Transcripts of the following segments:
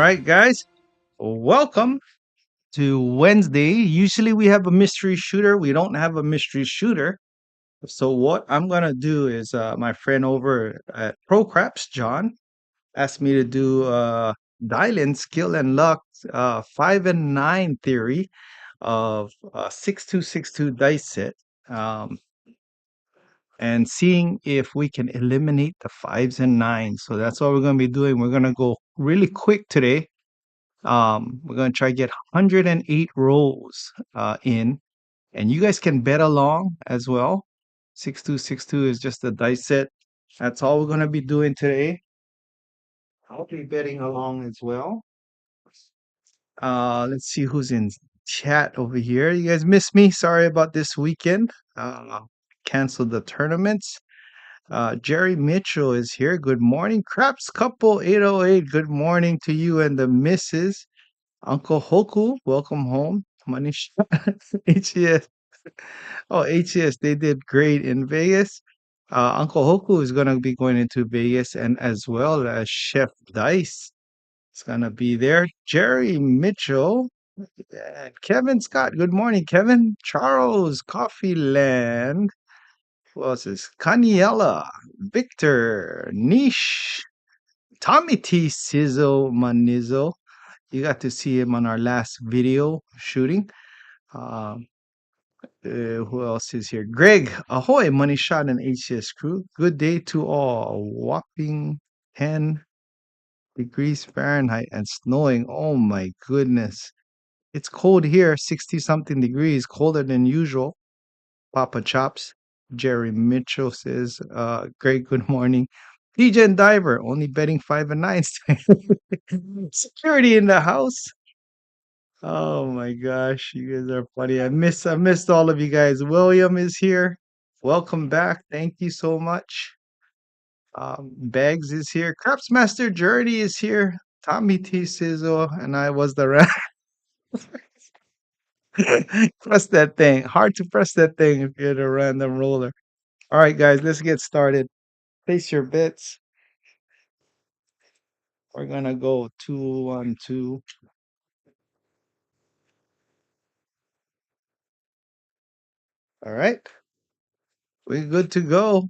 right, guys, welcome to Wednesday. Usually we have a mystery shooter. We don't have a mystery shooter. So what I'm gonna do is my friend over at Pro Craps, John, asked me to do dial-in skill and luck 5 and 9 theory of 6262 dice set. Um, and seeing if we can eliminate the 5s and 9s. So that's what we're going to be doing. We're going to go really quick today. We're going to try to get 108 rolls in, and you guys can bet along as well. 6262 is just a dice set. That's all we're going to be doing today. I'll be betting along as well. Let's see who's in chat over here. You guys missed me. Sorry about this weekend. Canceled the tournaments. Jerry Mitchell is here. Good morning. Craps Couple 808. Good morning to you and the missus. Uncle Hoku, welcome home. Moneyshot. HES. Oh, HES. They did great in Vegas. Uncle Hoku is going to be going into Vegas, and as well as Chef Dice is going to be there. Jerry Mitchell. Kevin Scott. Good morning, Kevin. Charles Coffee Land. Who else is Caniella, Victor, Niche, Tommy T, Sizzle, Manizzo. You got to see him on our last video shooting. Um, who else is here? Greg, ahoy, Money Shot and HCS crew. Good day to all. Whopping 10 degrees Fahrenheit and snowing. Oh my goodness. It's cold here, 60 something degrees, colder than usual. Papa Chops. Jerry Mitchell says, great good morning. DJ and Diver, only betting 5 and 9s. Security in the house. Oh my gosh, you guys are funny. I missed all of you guys. William is here. Welcome back. Thank you so much. Bags is here. Craps Master Journey is here. Tommy T Sizzle and I was the rat. Press that thing. Hard to press that thing if you're a random roller. All right, guys, let's get started. Place your bets. We're gonna go 2-1-2. All right, we're good to go.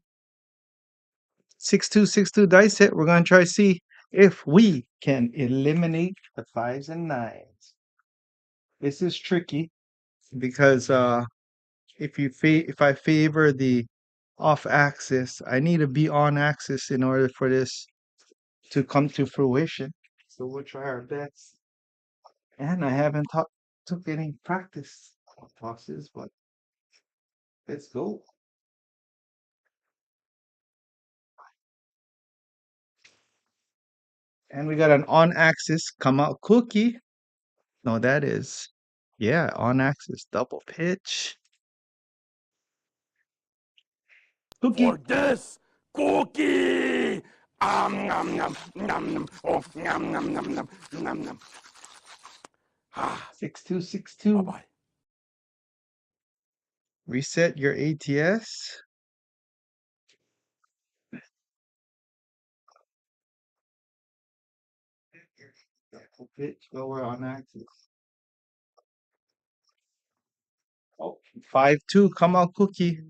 6262 dice hit. We're gonna try to see if we can eliminate the 5s and 9s. This is tricky because if I favor the off axis, I need to be on axis in order for this to come to fruition. So we'll try our best. And I haven't took any practice tosses, but let's go. And we got an on axis come out cookie. No, that is, yeah, on axis double pitch. Cookie. For this cookie. Nom nom nom nom. Oh, nom nom nom nom nom nom. 6262. Bye. Reset your ATS. Double pitch, lower on axis. Oh, 5-2, come out cookie.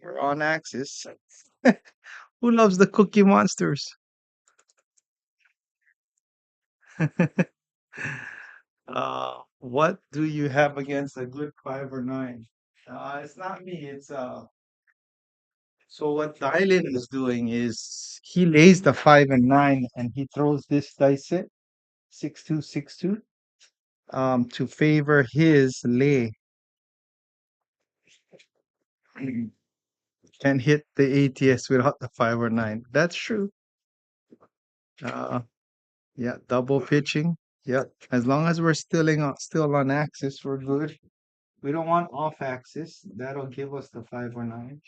You're on axis. Who loves the cookie monsters? What do you have against a good 5 or 9? It's not me. It's So what Dylan is doing is he lays the 5 and 9, and he throws this dice set 6262 to favor his lay. Can hit the ATS without the 5 or 9. That's true. Yeah, double pitching. Yeah, as long as we're still on axis, we're good. We don't want off axis. That'll give us the 5 or 9.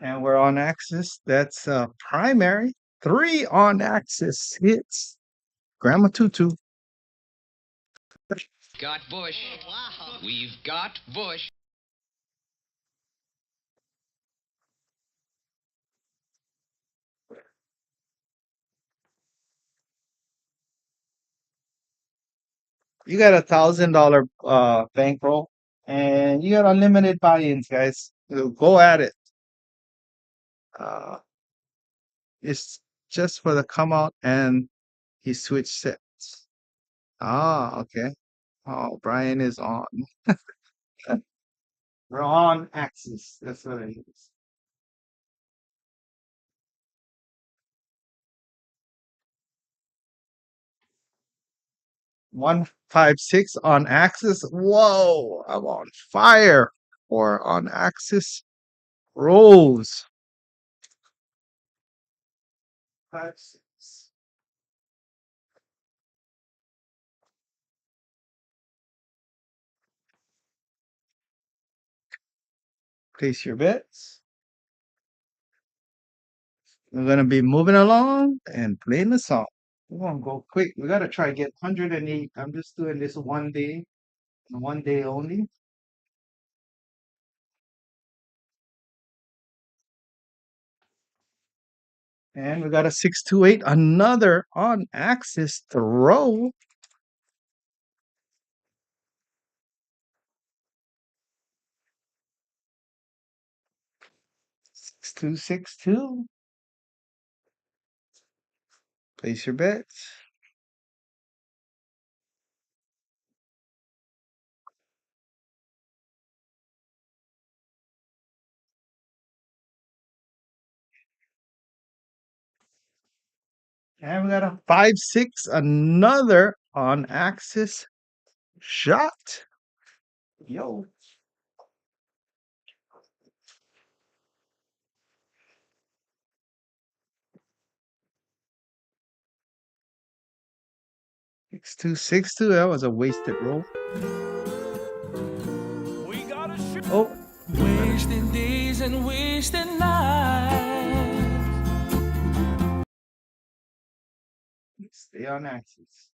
And we're on axis. That's primary. 3 on axis hits. Grandma Tutu. Got Bush. Oh, wow. We've got Bush. You got $1,000 bankroll, and you got unlimited buy-ins, guys. So go at it. Uh, it's just for the come out, and he switched sets. Ah, okay. Oh, Brian is on. We're on axis. That's what it is. 156 on axis. Whoa, I'm on fire. Or on axis. Rose. 5, 6. Place your bets. We're gonna be moving along and playing the song. We're gonna go quick. We gotta try to get 108. I'm just doing this one day only. And we got a 628, another on axis throw. 6262. Place your bets. And we got a 5, 6, another on axis shot. Yo. 6262. That was a wasted roll. We gotta shoot. Oh, Wasting days and wasting nights. stay on axis.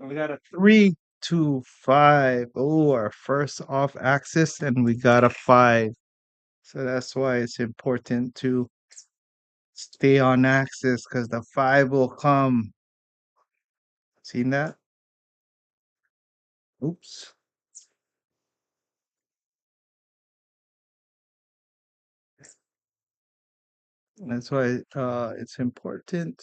We got a 3, 2, 5. Oh, our first off axis, and we got a 5. So that's why it's important to stay on axis because the 5 will come. Seen that? Oops. That's why it's important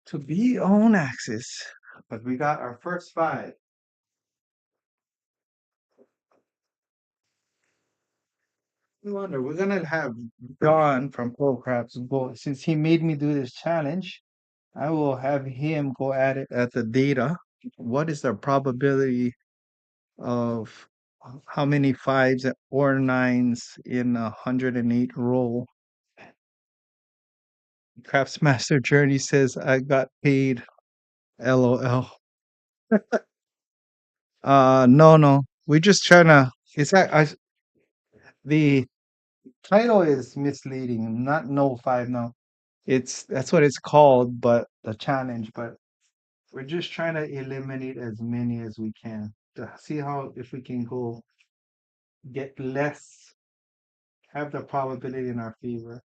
to be on axis. But we got our first 5. No wonder we're gonna have John from Pro Craps go since he made me do this challenge. I will have him go at it at the data. What is the probability of how many 5s or 9s in 108 roll? Craftsmaster Journey says I got paid. LOL. No, no. We're just trying to. It's that the title is misleading. Not no 5 no. That's what it's called, but the challenge. But we're just trying to eliminate as many as we can to see how if we can go get less, have the probability in our favor.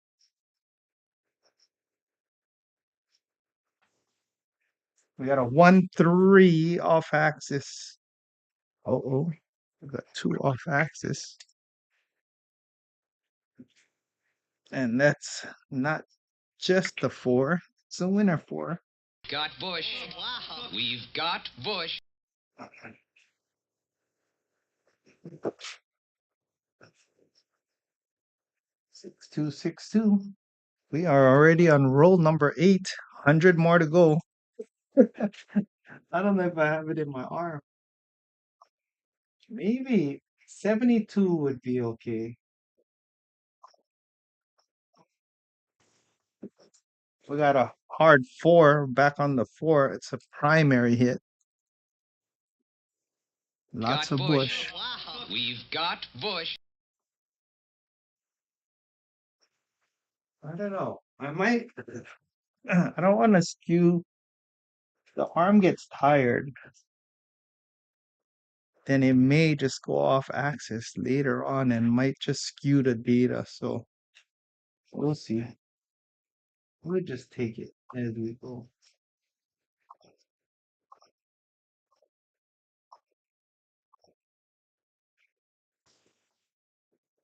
We got a 1, 3 off axis. Oh, we got 2 off axis, and that's not just the 4. It's a winner 4. Got Bush. Wow. We've got Bush. 6262. We are already on roll number 8. 100 more to go. I don't know if I have it in my arm. Maybe 72 would be okay. We got a hard 4 back on the 4. It's a primary hit. Lots Got of Bush. bush. Wow. We've got Bush. I don't know. I might. I don't want to skew. The arm gets tired. Then it may just go off axis later on and might just skew the data. So We'll see. We'll just take it as we go.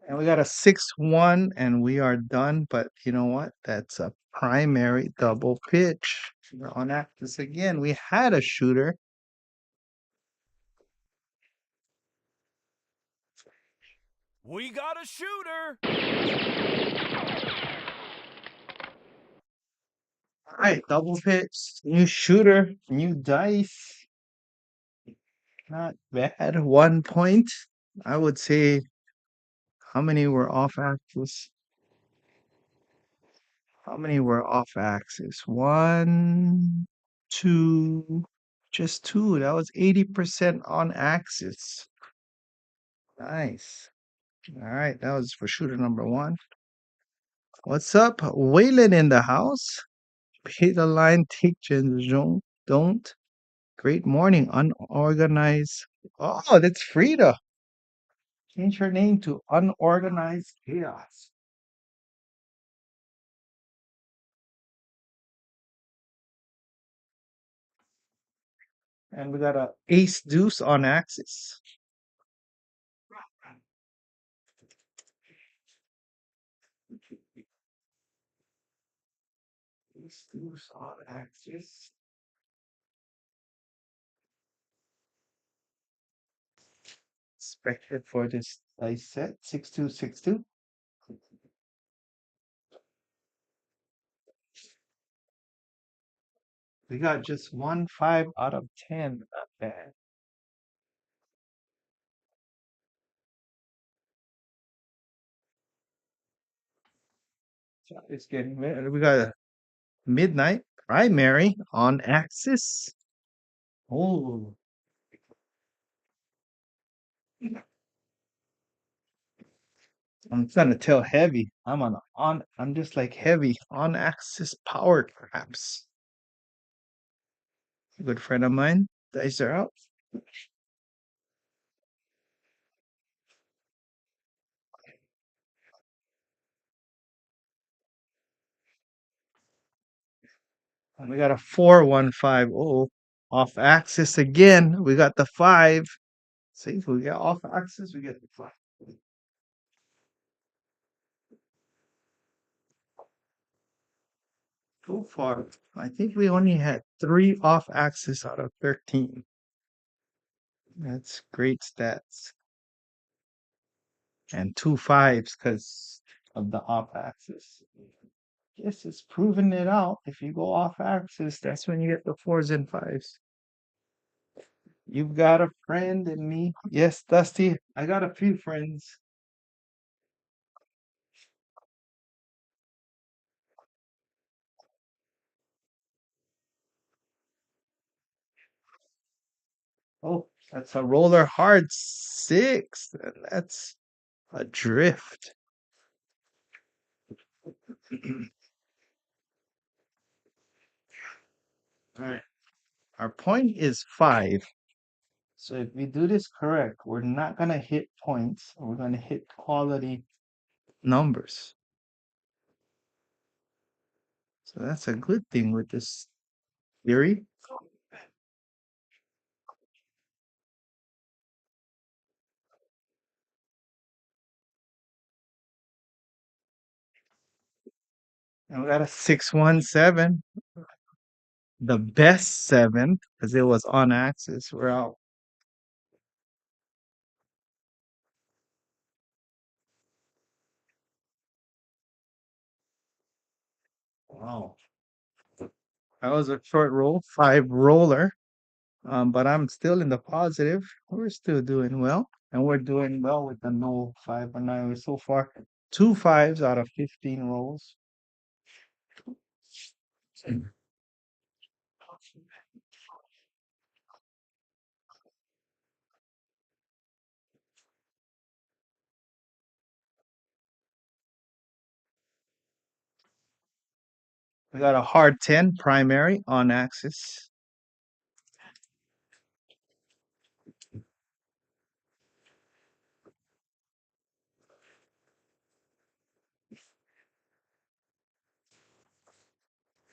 And we got a 6-1 and we are done. But you know what? That's a primary double pitch. We're on this again. We had a shooter. We got a shooter. All right, double pitch, new shooter, new dice. Not bad. 1 point. I would say how many were off axis? How many were off axis? One, two, just two. That was 80% on axis. Nice. All right, that was for shooter number one. What's up? Waylon in the house. Pay the line, take change, don't. Great morning, unorganized. Oh, that's Frida. Change her name to Unorganized Chaos. And we got a ace deuce on axis. Ace deuce on axis. Expected for this dice set 6262. We got just 1 5 out of 10. Not bad. So it's getting better. We got a midnight primary on axis. Oh, I'm trying to tell heavy. I'm just like heavy on axis power craps. A good friend of mine. Dice are out. And we got a 4-1-5. Oh, off axis again. We got the 5. See, if we get off axis, we get the 5. So far, I think we only had 3 off axis out of 13. That's great stats. And 2 5s because of the off axis. Yes, it's proving it out. If you go off axis, that's when you get the 4s and 5s. You've got a friend in me. Yes, Dusty, I got a few friends. Oh, that's a roller hard 6. And that's a drift. All right. Our point is 5. So if we do this correct, we're not going to hit points. We're going to hit quality numbers. So that's a good thing with this theory. And we got a 617. The best 7 because it was on axis. We're out. Wow. That was a short roll, 5 roller. But I'm still in the positive. We're still doing well. And we're doing well with the no 5 or 9. We're so far 2 5s out of 15 rolls. We got a hard 10 primary on axis.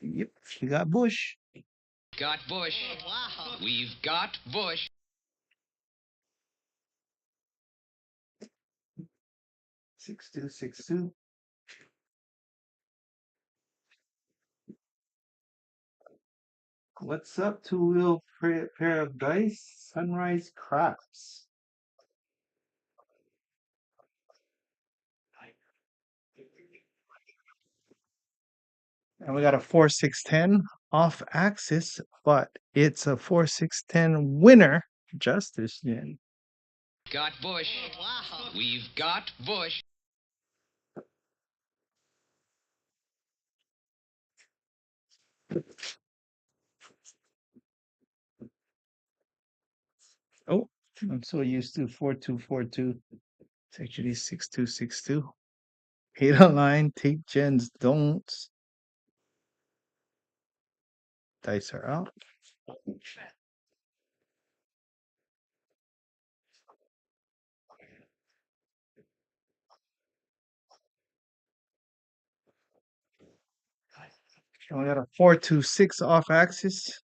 Yep, we got Bush. Got Bush. Wow. We've got Bush. 6262. What's up, two-wheel pair of dice? Sunrise Craps. And we got a 4610 off axis, but it's a 4610 winner. Justice Yen. Got Bush. Wow. We've got Bush. Oh, I'm so used to 4242. It's actually 6262. Hate a line, take gens, don't. Dice are out. And we got a 426 off axis.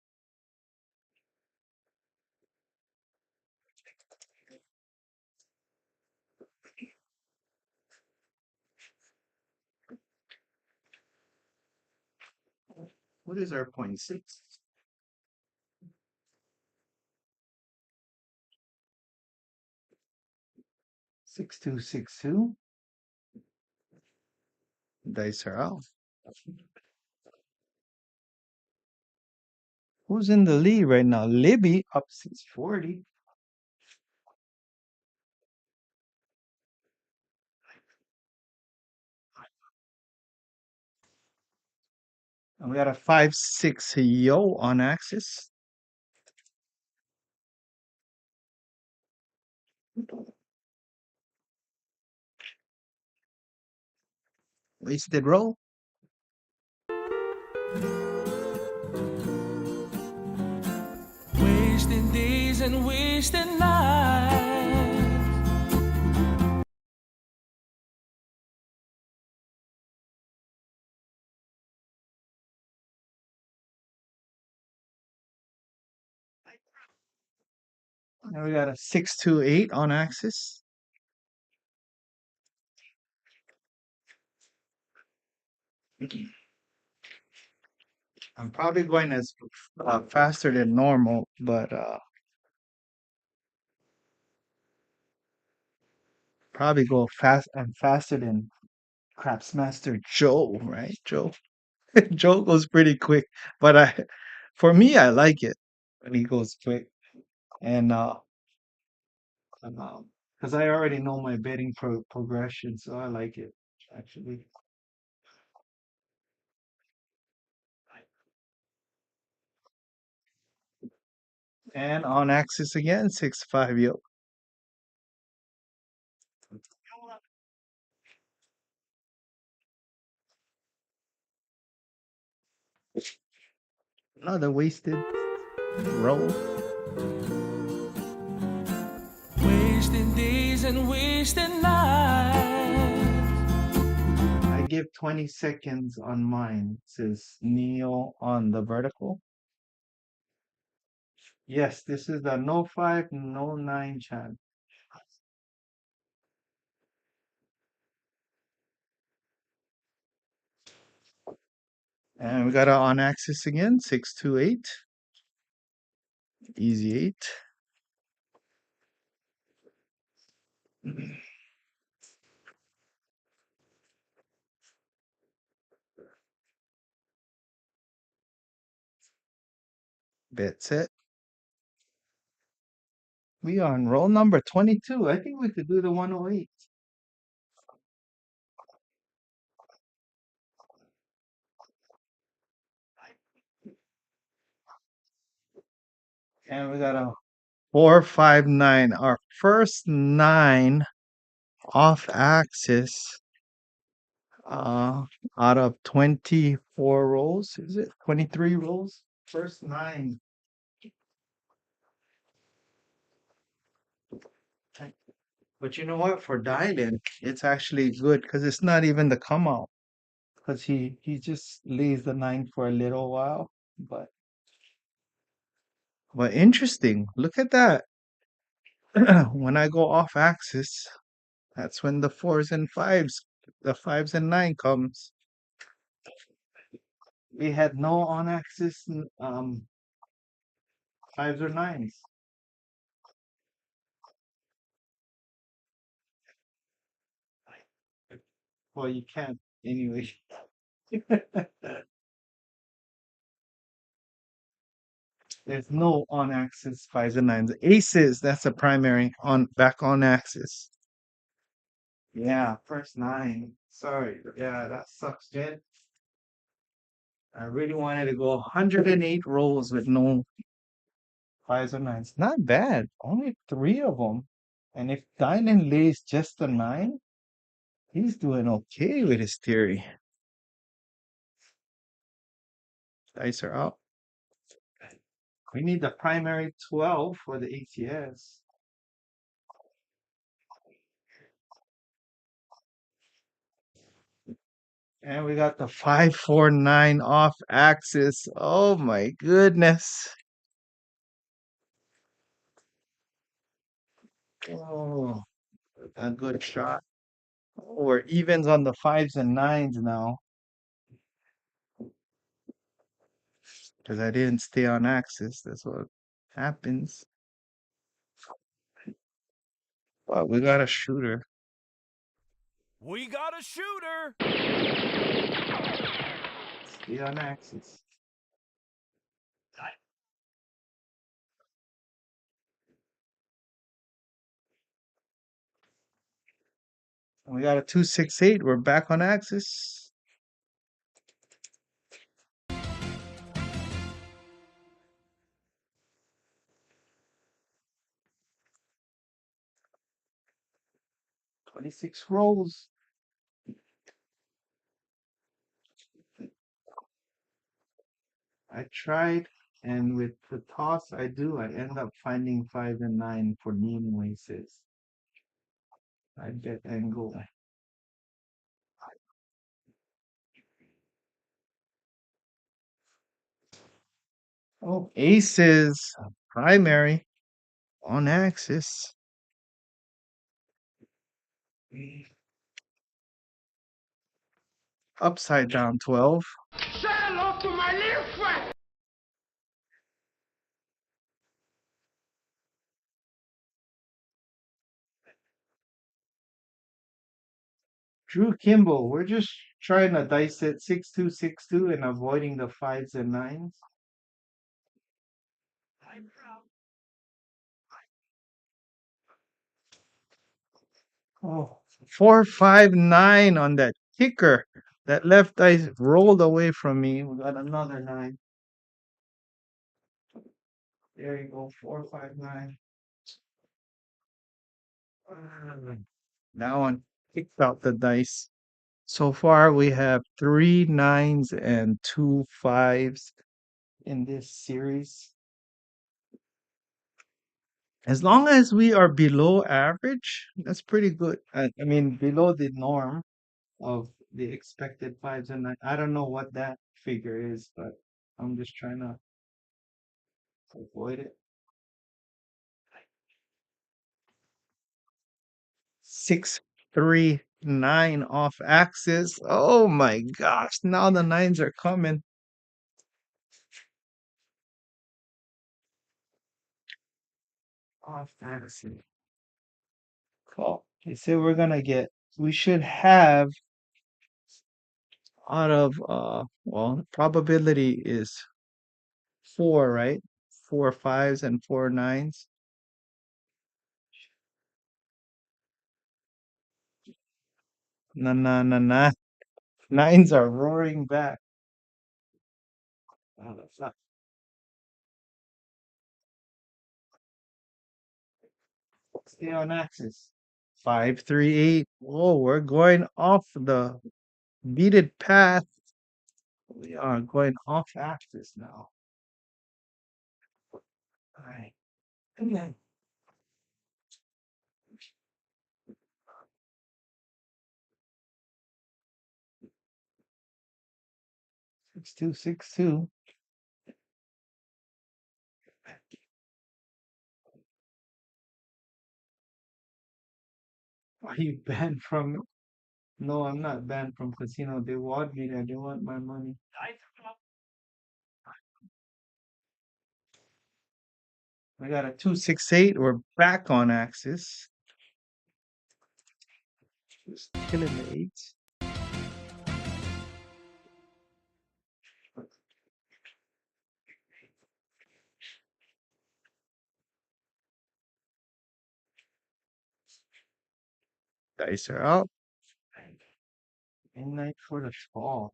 What is our point? 6262. Dice are out. Who's in the lead right now? Libby up 640. And we got a 5-6 yo on axis. Wasted roll. Wasting days and wasting nights. And we got a 628 on axis. I'm probably going as faster than normal, but probably go fast and faster than Craps Master Joe, right? Joe. Joe goes pretty quick, but for me, I like it when he goes quick, and because I already know my betting progression, so I like it actually. And on axis again, 6-5 yo. Another wasted roll. Wasting days and wasting nights. I give 20 seconds on mine, says Neo on the vertical. Yes, this is the no 5, no 9 chance. And we got it on axis again, 6-2-8. Easy 8. Bet set. We are on roll number 22. I think we could do the 108. And we got a 4-5-9. Our first 9 off axis uh out of 24 rolls. Is it 23 rolls? First 9. But you know what? For dialing, it's actually good because it's not even the come out. because he just lays the nine for a little while. But interesting. Look at that. When I go off axis, that's when the fours and fives, the fives and nine comes. We had no on axis fives or nines. Well, you can't anyway. There's no on axis fives and nines. Aces, that's a primary on back on axis. Yeah, first nine. Sorry. Yeah, that sucks, Jed. I really wanted to go 108 rolls with no fives or nines. Not bad. Only three of them. And if Dynan lays just a nine, he's doing okay with his theory. Dice are out. We need the primary 12 for the ATS. And we got the 549 off axis. Oh my goodness. Oh, a good shot. Oh, we're evens on the fives and nines now because I didn't stay on axis. That's what happens. But we got a shooter. We got a shooter. Stay on axis. And we got a 268. We're back on axis. $26 rolls. I tried, and with the toss I do, I end up finding 5 and 9 for Nemo aces. I bet and go. Oh, aces, primary, on axis. Upside down 12. Say hello to my little friend. Drew Kimball, we're just trying to dice it 6-2, 6-2 and avoiding the fives and nines. Oh, 459 on that kicker. That left dice rolled away from me. We got another nine. There you go, 459. That one kicked out the dice. So far, we have 3 9s and 2 5s in this series. As long as we are below average, that's pretty good. I mean, below the norm of the expected fives and nines. I don't know what that figure is, but I'm just trying to avoid it. 6-3-9 off axis. Oh my gosh, now the nines are coming. Off axis. Cool. They say we should have out of well, probability is 4, right? 4 5s and 4 9s. Nah, nah, nah, nah. Nines are roaring back. Oh, that's not stay on axis. 5-3-8. Whoa, we're going off the beaded path. We are going off axis now. All right. Okay. 6262. Are you banned from? No, I'm not banned from casino. They want me there. They want my money. We got a 268. We're back on axis. Just killing the eights. Dice are out. Midnight for the fall.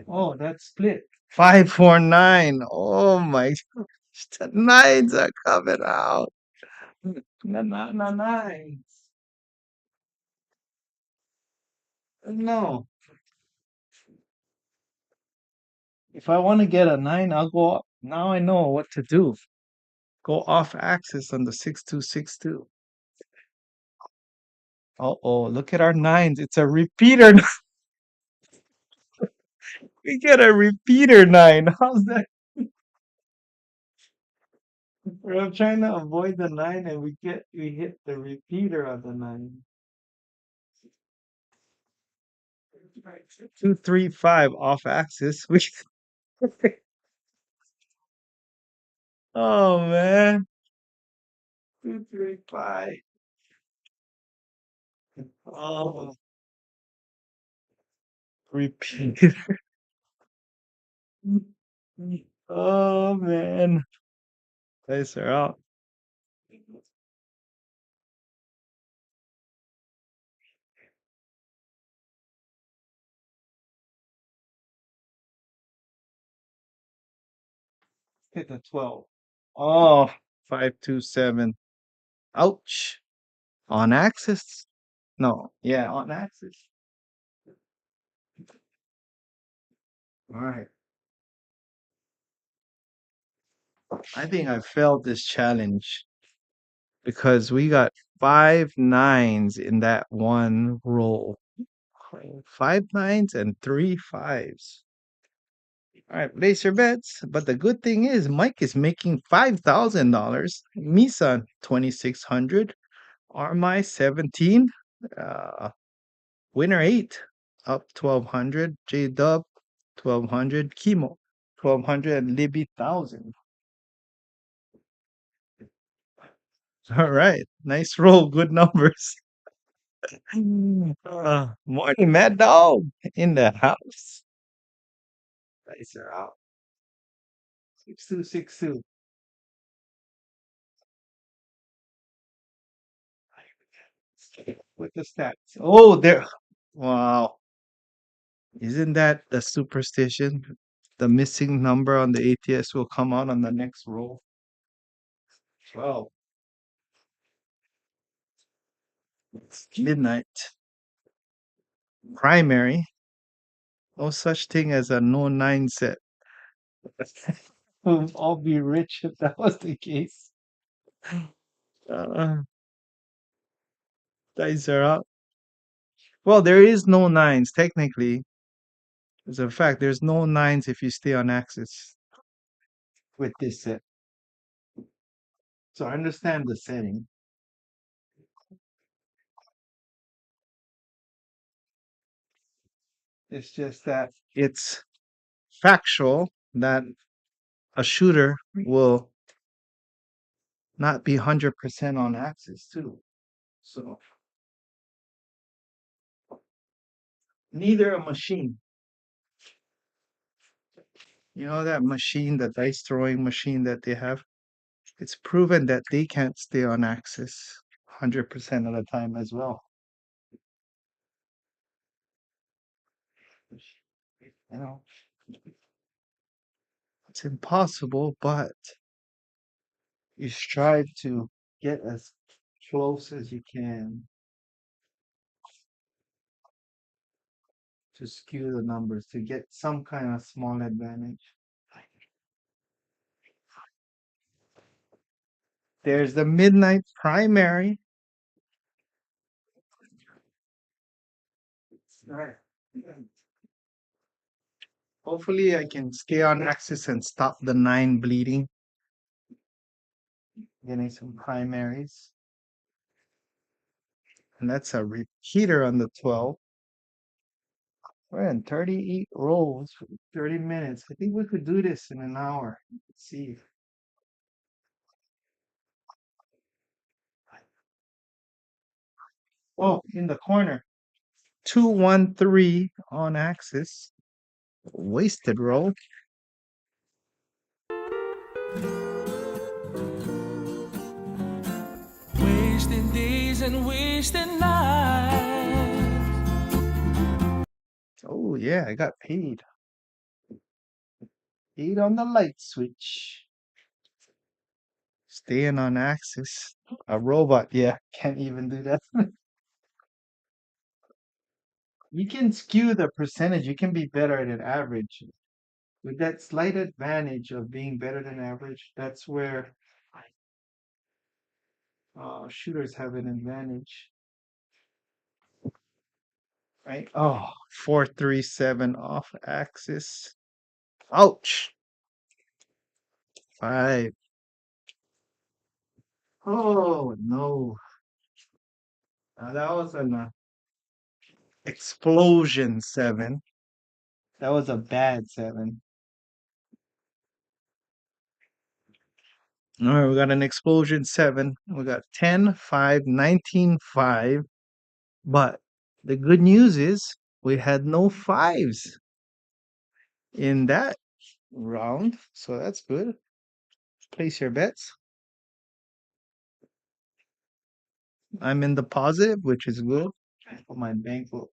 Oh, that's split. 549. Oh my gosh. The nines are coming out. Nines. No. If I want to get a nine, I'll go up. Now I know what to do. Go off axis on the 6262. Oh, look at our nines. It's a repeater. We get a repeater nine. How's that? I'm trying to avoid the nine and we hit the repeater on the nine. 235 off axis. We oh man. 235. Oh repeater. Oh man. Dice are out. Hit the 12. Oh, 527. Ouch. On axis. No, yeah, on axis. All right. I think I failed this challenge because we got 5 9s in that one roll. 5 9s and 3 5s. All right, place your bets. But the good thing is, Mike is making $5,000. Misa 2,600. RMI 17. Uh, winner 8 up 1,200. J Dub 1,200. Chemo 1,200 and Libby 1,000. All right, nice roll. Good numbers. Morning, Mad Dog in the house. Dice are out. 6262. With the stats. Oh, there. Wow. Isn't that the superstition? The missing number on the ATS will come out on the next roll. 12. It's midnight. Primary. No such thing as a no nine set. We'll all be rich if that was the case. Uh, dice are out. Well, there is no nines technically. As a fact, there's no nines if you stay on axis with this set. So I understand the setting. It's just that it's factual that a shooter will not be 100% on axis too. So neither a machine. You know that machine, the dice throwing machine that they have? It's proven that they can't stay on axis 100% of the time as well. You know, it's impossible, but you strive to get as close as you can to skew the numbers to get some kind of small advantage. There's the midnight primary. All right. Hopefully, I can stay on axis and stop the 9 bleeding. Getting some primaries. And that's a repeater on the 12. We're in 38 rolls for 30 minutes. I think we could do this in an hour. Let's see. Oh, in the corner. 213 on axis. Wasted roll. Wasting days and wasting nights. Oh, yeah, I got paid. Paid on the light switch. Staying on axis. A robot, yeah, can't even do that. You can skew the percentage. You can be better than average. With that slight advantage of being better than average, that's where shooters have an advantage, right? Oh, 437 off axis. Ouch. 5. Oh, no. That was an explosion 7. That was a bad 7. All right, we got an explosion 7. We got 10, 5, 19, 5. But the good news is we had no 5's in that round. So that's good. Place your bets. I'm in the positive, which is good for my bankroll.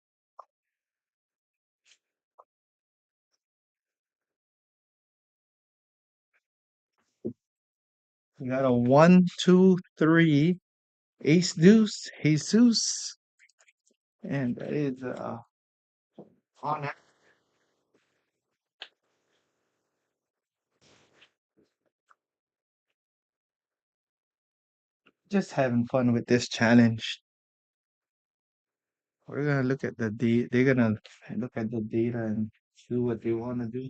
You got a 1, 2, 3, ace deuce, Jesus. And that is on it. Just having fun with this challenge. We're gonna look at the data. They're gonna look at the data and do what they want to do.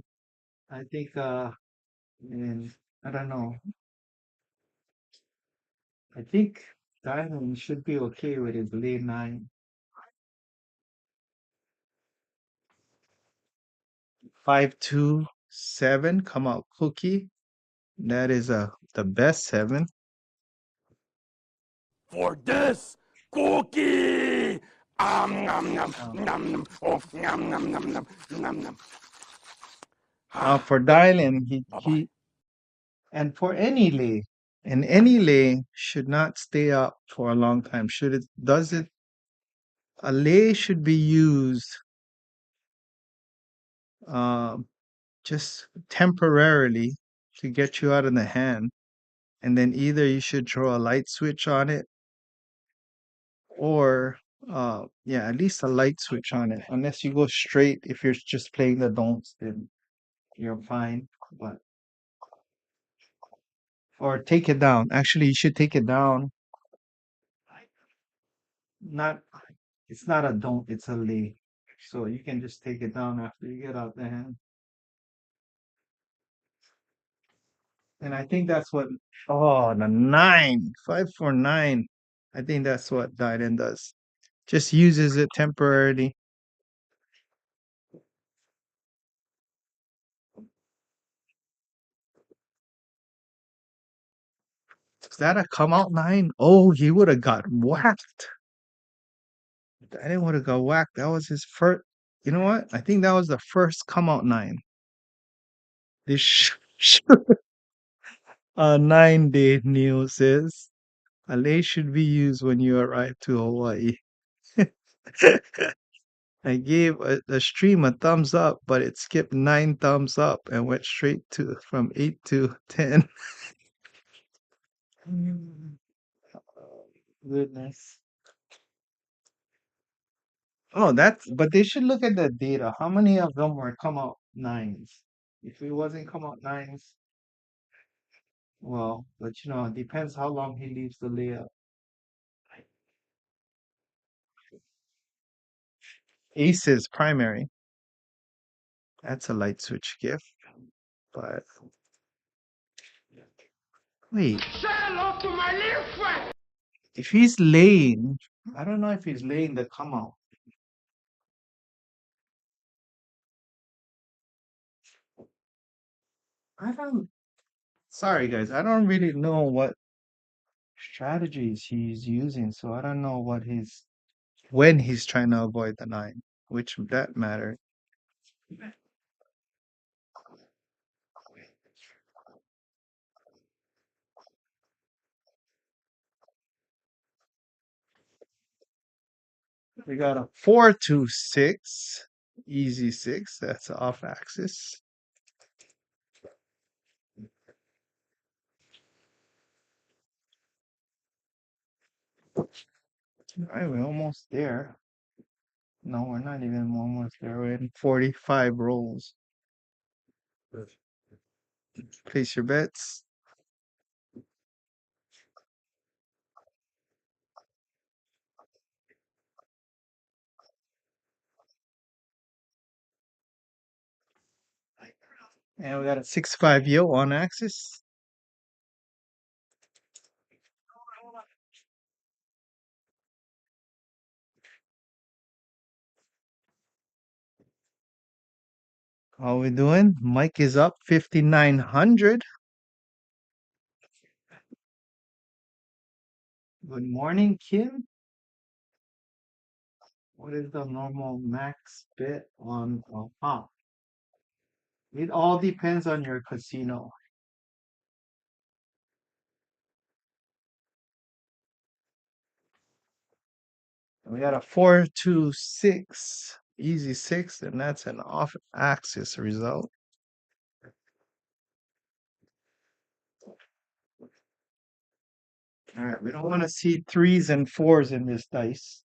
I think and I don't know. I think Diamond should be okay with his lane 9. 527 come out cookie. That is the best 7. For this cookie. Nom nom Um, nom nom. Oh, nom nom nom nom nom nom. for dialing, Bye bye. he and for any lay, and any lay should not stay up for a long time. Should it does it a lay should be used uh, just temporarily to get you out of the hand, and then either you should throw a light switch on it or yeah, at least a light switch on it. Unless you go straight, if you're just playing the don'ts, then you're fine. But or take it down. Actually, you should take it down. Not It's not a don't, it's a lay. So you can just take it down after you get out the hand. And I think that's what oh the 9. 549. I think that's what Dylan does. Just uses it temporarily. Is that a come out 9? Oh, he would have got whacked. Dylan would have got whacked. That was his first. You know what? I think that was the first come out 9. This 9-day news says a lay should be used when you arrive to Hawaii. I gave the stream a thumbs up, but it skipped 9 thumbs up and went straight to from 8 to 10. Mm. Oh, goodness. Oh, but they should look at the data. How many of them were come out 9's? If it wasn't come out 9's, well, but it depends how long he leaves the layup. Aces primary. That's a light switch gift. But wait, Say hello to my little friend. if he's laying, I don't know if he's laying the come out. I don't, sorry guys, I don't really know what strategies he's using, so I don't know when he's trying to avoid the nine, which that matter. We got a 4-2-6, easy six. That's off axis. All right, we're almost there. No, we're not even almost there. We're in 45 rolls. Place your bets. And we got a 6-5 yo on axis. How we doing? Mike is up 5,900. Good morning, Kim. What is the normal max bet on a pop? It all depends on your casino. We got a 4-2-6, easy six, and that's an off axis result. All right, we don't want to see threes and fours in this dice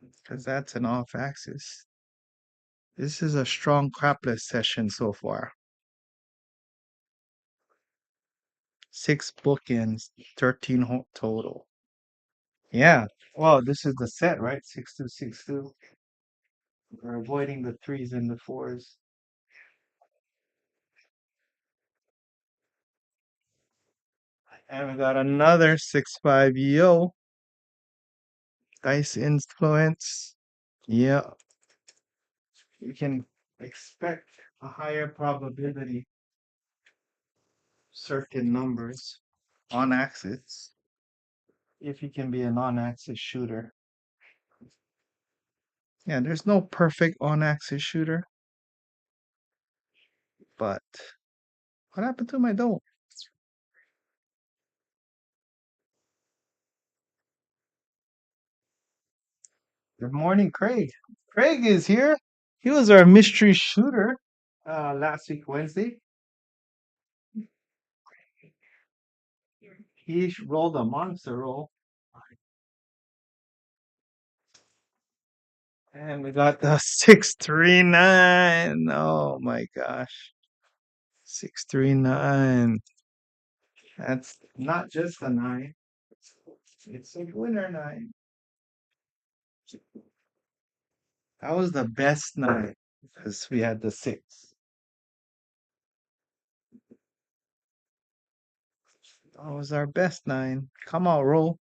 because that's an off axis. This is a strong crapless session so far. 6 bookends, 13 total. Yeah. Well, this is the set, right? 6-2-6-2. We're avoiding the threes and the fours. And we got another 6-5 yo. Dice influence. Yeah. You can expect a higher probability, certain numbers on axis, if you can be a non-axis shooter. Yeah, there's no perfect on-axis shooter, but what happened to my dough? Good morning, Craig. Craig is here. He was our mystery shooter last week, Wednesday. He rolled a monster roll. And we got the 639. Oh my gosh. 639. That's not just a nine. It's a winner nine. That was the best nine because we had the six. That was our best nine. Come on, roll.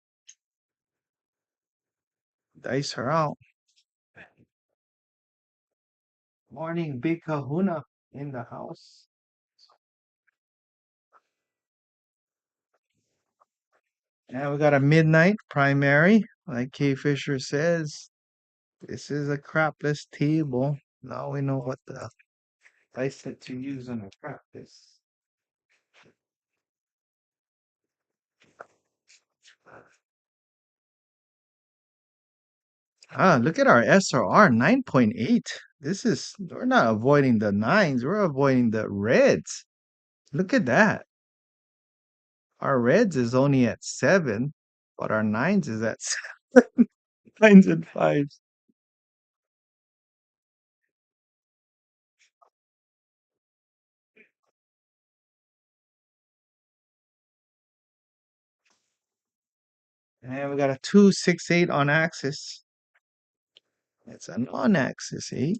Dice her out. Morning, Big Kahuna in the house. And we got a midnight primary, like K Fisher says. This is a crapless table. Now we know what the dice set to use on a crapless. Ah, look at our SRR 9.8. We're not avoiding the nines, we're avoiding the reds. Look at that. Our reds is only at 7, but our nines is at 7. Nines and fives. And we got a 2-6-8 on axis. It's a non-axis 8.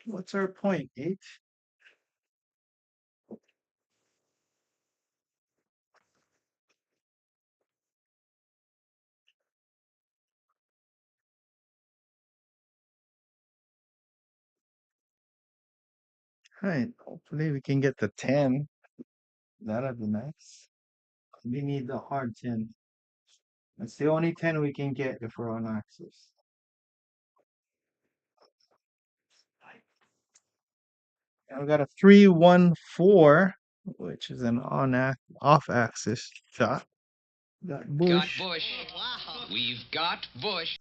What's our point? 8? Right. Hopefully we can get the 10. That'd be nice. We need the hard 10. That's the only 10 we can get if we're on axis. And we got a 3-1-4, which is an off axis shot. Got Got Bush. Bush. We've got Bush.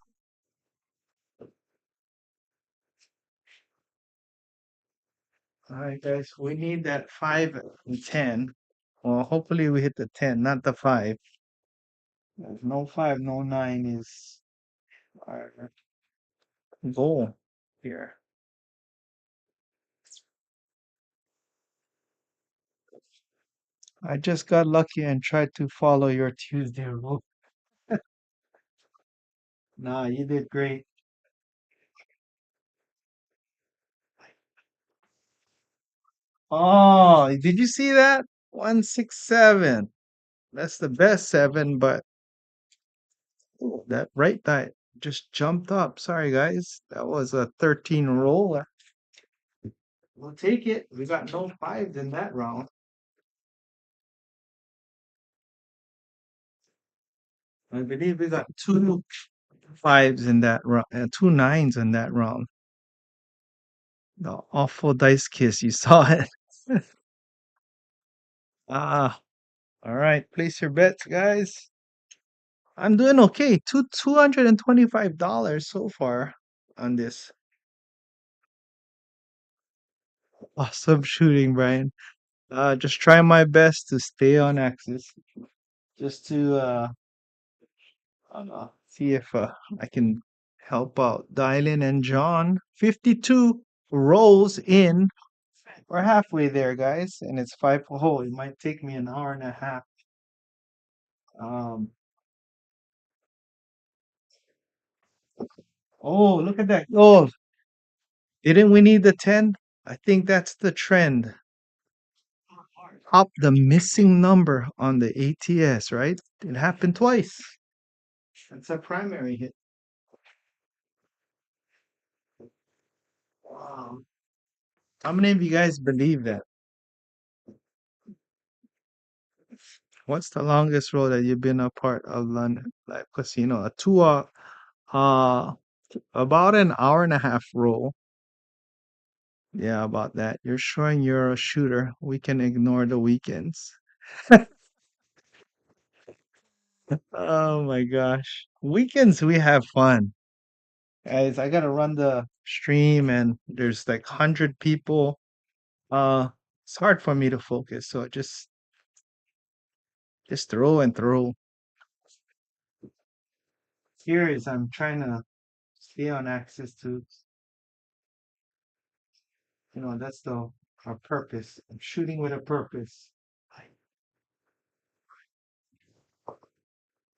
All right, guys, we need that 5 and 10. Well, hopefully we hit the 10, not the 5. There's no 5, no 9 is our goal here. I just got lucky and tried to follow your Tuesday rule. Nah, you did great. Oh, did you see that? 167. That's the best 7, but ooh, that right die just jumped up. Sorry, guys. That was a 13 roll. We'll take it. We got no 5s in that round. I believe we got 2 5s in that round, 2 9s in that round. The awful dice kiss. You saw it. Ah, all right. Place your bets, guys. I'm doing okay. $225 so far on this. Awesome shooting, Brian. Just try my best to stay on axis. Just to see if I can help out Dylan and John. 52 rolls in. We're halfway there, guys, and it's 5. Oh, it might take me an hour and a half. Um, oh, look at that. Oh, didn't we need the 10? I think that's the trend. Up the missing number on the ATS, right? It happened twice. That's a primary hit. Wow. How many of you guys believe that? What's the longest road that you've been a part of London Live Casino? A 2 uh about an hour and a half roll. Yeah, about that. You're showing you're a shooter. We can ignore the weekends. Oh my gosh. Weekends we have fun. Guys, I gotta run the stream and there's like 100 people. It's hard for me to focus, so just throw and throw. Here is I'm trying to stay on axis to, that's the our purpose. I'm shooting with a purpose.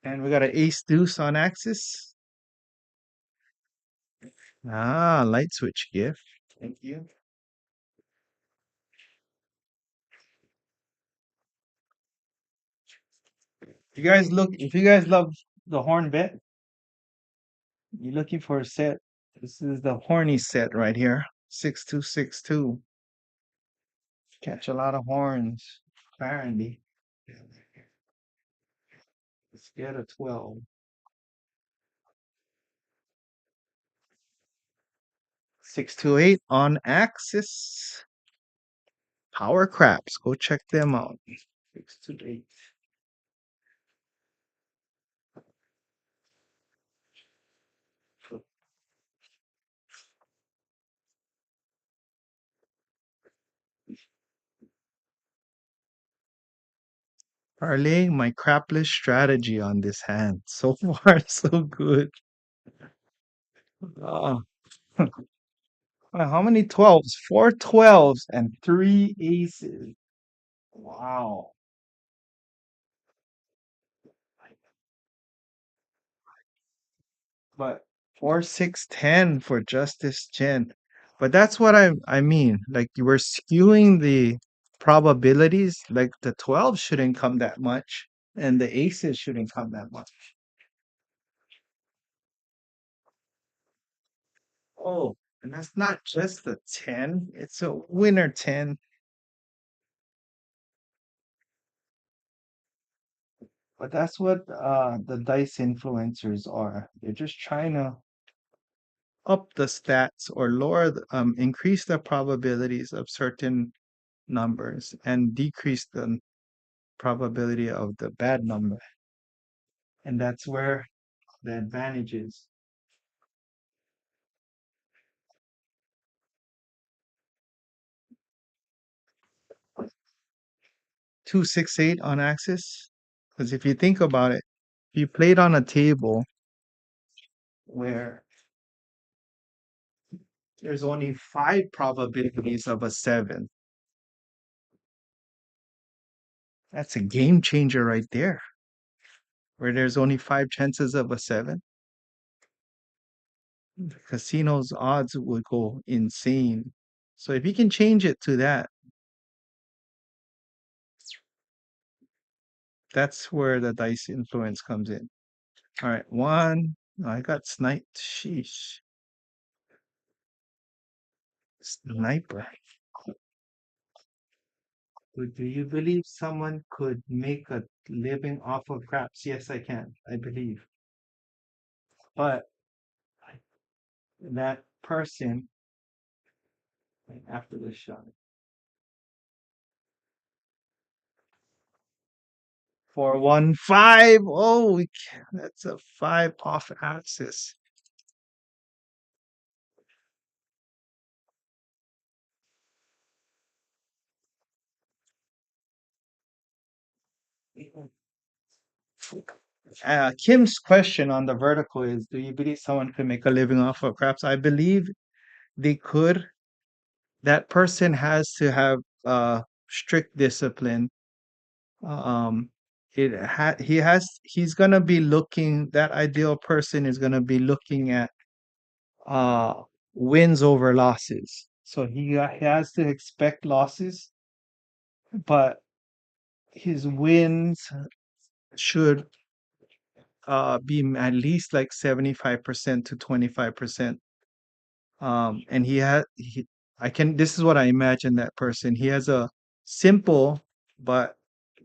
And we got an ace deuce on axis. Ah, light switch gift. Thank you. If you guys love the horn bet, you're looking for a set. This is the horny set right here. 6262. Catch a lot of horns, apparently. Let's get a 12. 628 on axis. Power craps. Go check them out. 628. Parlaying my crapless strategy on this hand. So far, so good. Oh, how many 12s? 4 12s and 3 aces. Wow. but 4, 6, 10 for Justice Gen. But that's what I mean. Like you were skewing the probabilities. Like the 12 shouldn't come that much, and the aces shouldn't come that much. Oh, and that's not just the 10. It's a winner 10. But that's what the dice influencers are. They're just trying to up the stats or lower, increase the probabilities of certain numbers and decrease the probability of the bad number. And that's where the advantage is. 268 on axis. Because if you think about it, if you played on a table where there's only 5 probabilities of a 7, that's a game changer right there. Where there's only 5 chances of a 7, the casino's odds would go insane. So if you can change it to that, that's where the dice influence comes in. All right, one. I got sniped. Sheesh. Sniper. Do you believe someone could make a living off of craps? Yes, I can. I believe. But that person, after the shot, 415. Oh, that's a 5 off axis. Kim's question on the vertical is, do you believe someone could make a living off of craps? I believe they could. That person has to have strict discipline. Um, he's gonna be looking. That ideal person is gonna be looking at uh wins over losses. So he has to expect losses, but his wins should be at least like 75% to 25%. And I can, this is what I imagine that person. He has a simple but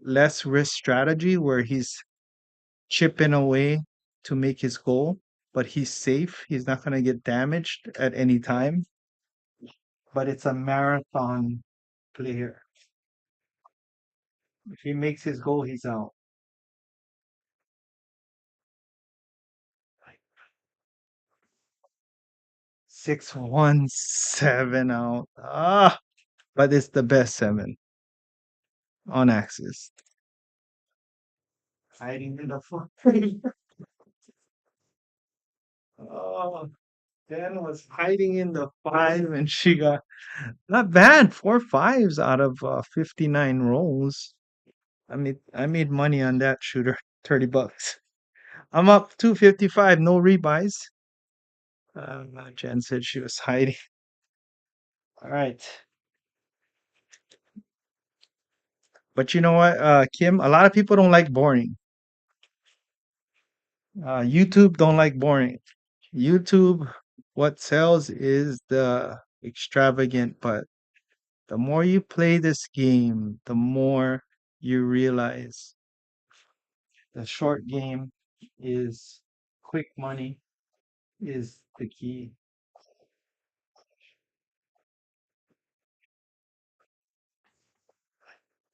less risk strategy where he's chipping away to make his goal, but he's safe. He's not going to get damaged at any time. But it's a marathon player. If he makes his goal, he's out. 617 out. But it's the best 7 on axis. Hiding in the front. Oh, Dan was hiding in the 5 and she got not bad. 4 5s out of 59 rolls. I made money on that shooter. $30. I'm up 255, no rebuys. Jen said she was hiding. All right. But you know what, Kim? A lot of people don't like boring. YouTube don't like boring. YouTube, what sells is the extravagant, but the more you play this game, the more you realize the short game is quick money is the key.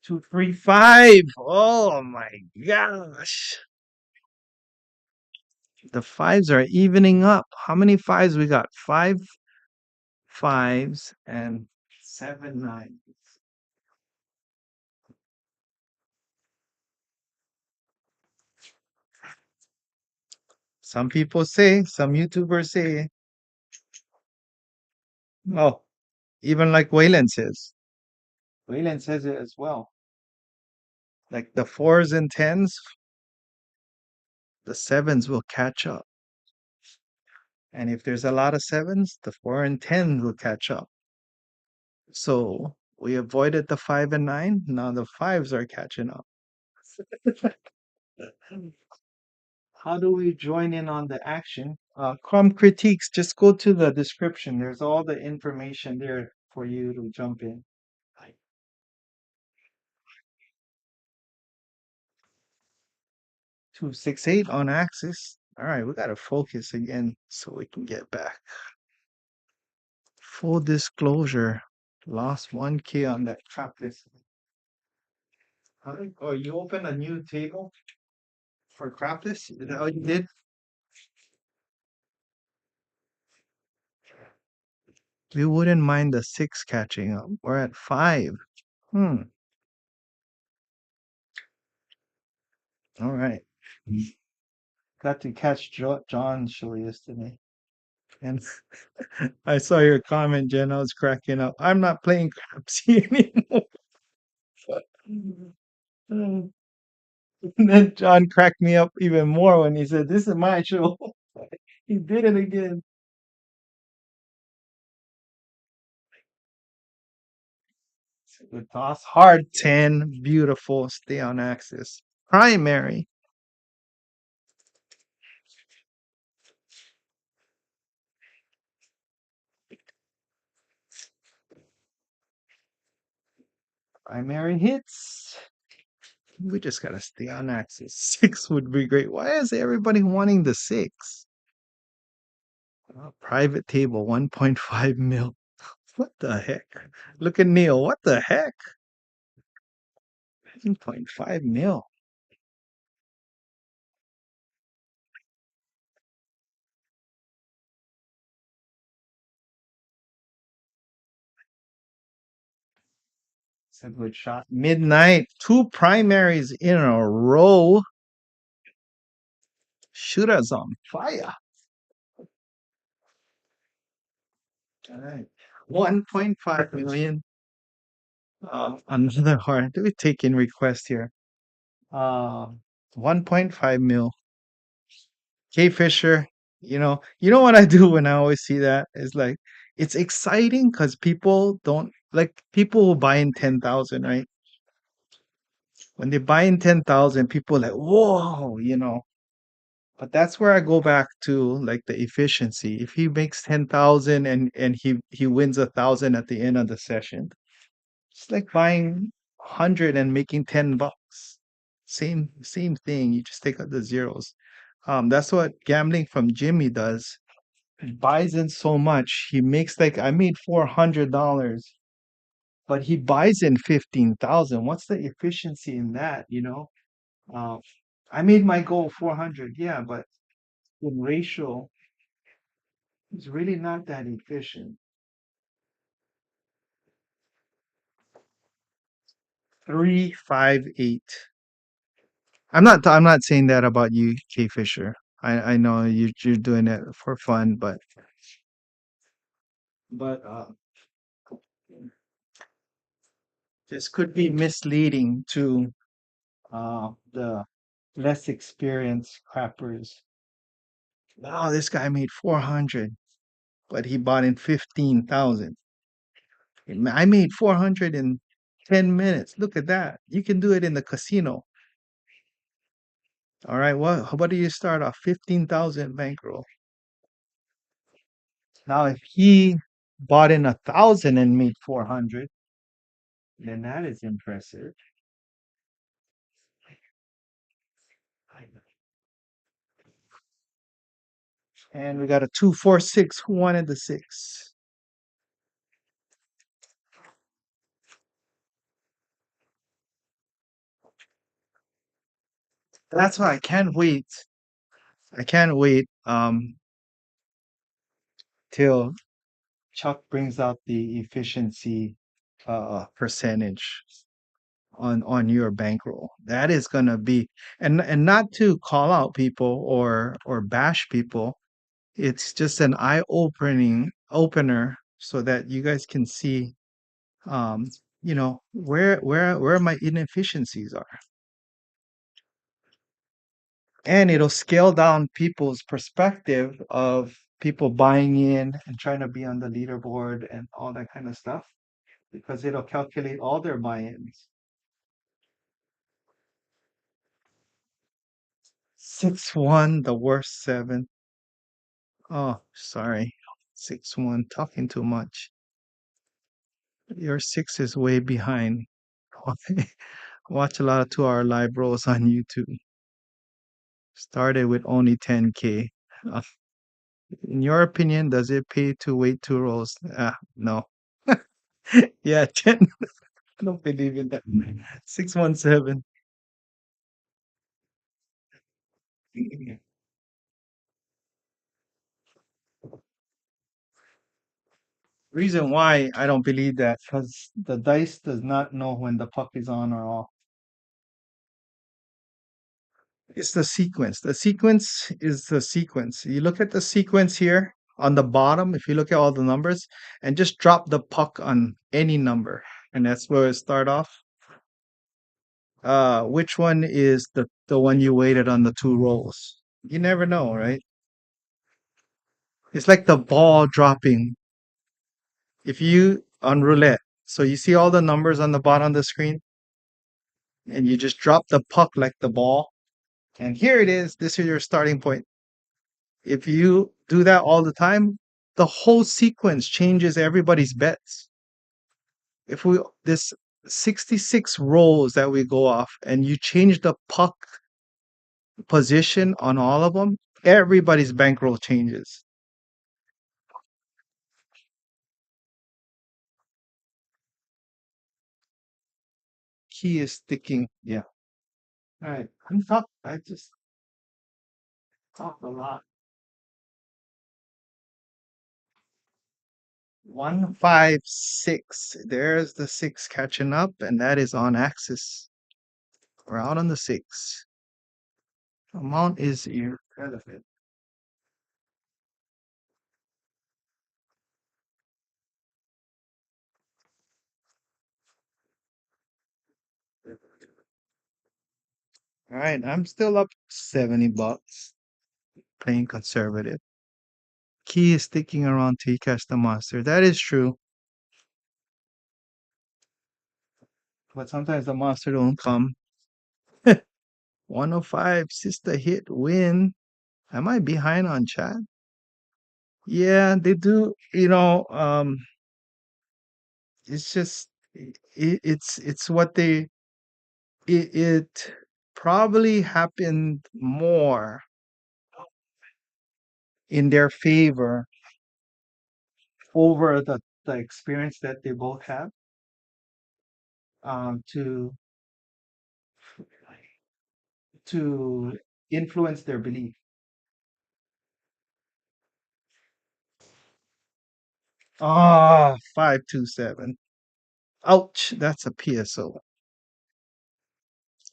235. Oh my gosh. The 5s are evening up. How many 5s we got? 5 5s and 7 9s. Some people say, some YouTubers say, oh, even like Wayland says. Wayland says it as well. Like the 4s and 10s, the 7s will catch up. And if there's a lot of sevens, the 4 and 10 will catch up. So we avoided the 5 and 9. Now the 5s are catching up. How do we join in on the action? Crumb critiques, just go to the description. There's all the information there for you to jump in. 268 on axis. All right, we got to focus again so we can get back. Full disclosure, lost 1K on that trap list. Oh, you opened a new table for Crapsee? Is that what you did? We wouldn't mind the 6 catching up. We're at 5. Hmm. All right. Got to catch John's show yesterday. And I saw your comment, Jen. I was cracking up. I'm not playing Crapsee anymore. And then John cracked me up even more when he said, "This is my show." He did it again. Good toss. Hard 10. Beautiful. Stay on axis. Primary. Primary hits. We just gotta stay on axis. 6 would be great. Why is everybody wanting the 6? Private table, 1.5 mil. What the heck? Look at Neil. What the heck? 1.5 mil. It's a good shot. Midnight. 2 primaries in a row. Shooters on fire. All right. 1.5 million. Another hard. Let me take in request here. 1.5 mil. K Fisher, you know what I do when I always see that is like it's exciting because people don't like people who buy in 10,000, right? When they buy in 10,000, people are like, whoa. But that's where I go back to like the efficiency. If he makes 10,000 and he wins 1,000 at the end of the session, it's like buying 100 and making $10. Same thing. You just take out the zeros. That's what gambling from Jimmy does. He buys in so much. He makes like I made $400, but he buys in 15,000. What's the efficiency in that? Uh, I made my goal 400, yeah, but in ratio, it's really not that efficient. 358. I'm not saying that about you, K Fisher. I know you're doing it for fun, but this could be misleading to the less experienced crappers. Oh, this guy made 400, but he bought in 15,000. I made 400 in 10 minutes. Look at that. You can do it in the casino. All right, what do you start off? 15,000 bankroll. Now, if he bought in 1,000 and made 400, then that is impressive. And we got a 246. Who wanted the 6? That's why I can't wait. I can't wait till Chuck brings out the efficiency percentage on your bankroll. That is gonna be and not to call out people or bash people. It's just an eye-opening opener so that you guys can see where my inefficiencies are. And it'll scale down people's perspective of people buying in and trying to be on the leaderboard and all that kind of stuff because it'll calculate all their buy-ins. 6-1, the worst seven. Oh, sorry. 6-1, talking too much. Your six is way behind. Watch a lot of 2 hour live rolls on YouTube. Started with only 10K. Uh, in your opinion, does it pay to wait 2 rolls? No. Yeah, 10. I don't believe in that. 617. Reason why I don't believe that because the dice does not know when the puck is on or off. It's the sequence. The sequence is the sequence. You look at the sequence here on the bottom, if you look at all the numbers, and just drop the puck on any number, and that's where it start off. Which one is the one you waited on the 2 rolls? You never know, right? It's like the ball dropping. If you on roulette, so you see all the numbers on the bottom of the screen, and you just drop the puck like the ball, and here it is. This is your starting point. If you do that all the time, the whole sequence changes everybody's bets. If we this 66 rolls that we go off and you change the puck position on all of them, everybody's bankroll changes. Key is sticking. Yeah. All right. I just talk a lot. 156. There's the six catching up, and that is on axis. We're out on the six. Amount is irrelevant. All right, I'm still up $70, playing conservative. Key is sticking around till you catch the monster. That is true, but sometimes the monster don't come. 105, sister hit win. Am I behind on chat? Yeah, they do. It's just it's what it probably happened more in their favor over the experience that they both have to influence their belief. Ah, 527. Ouch, that's a PSO.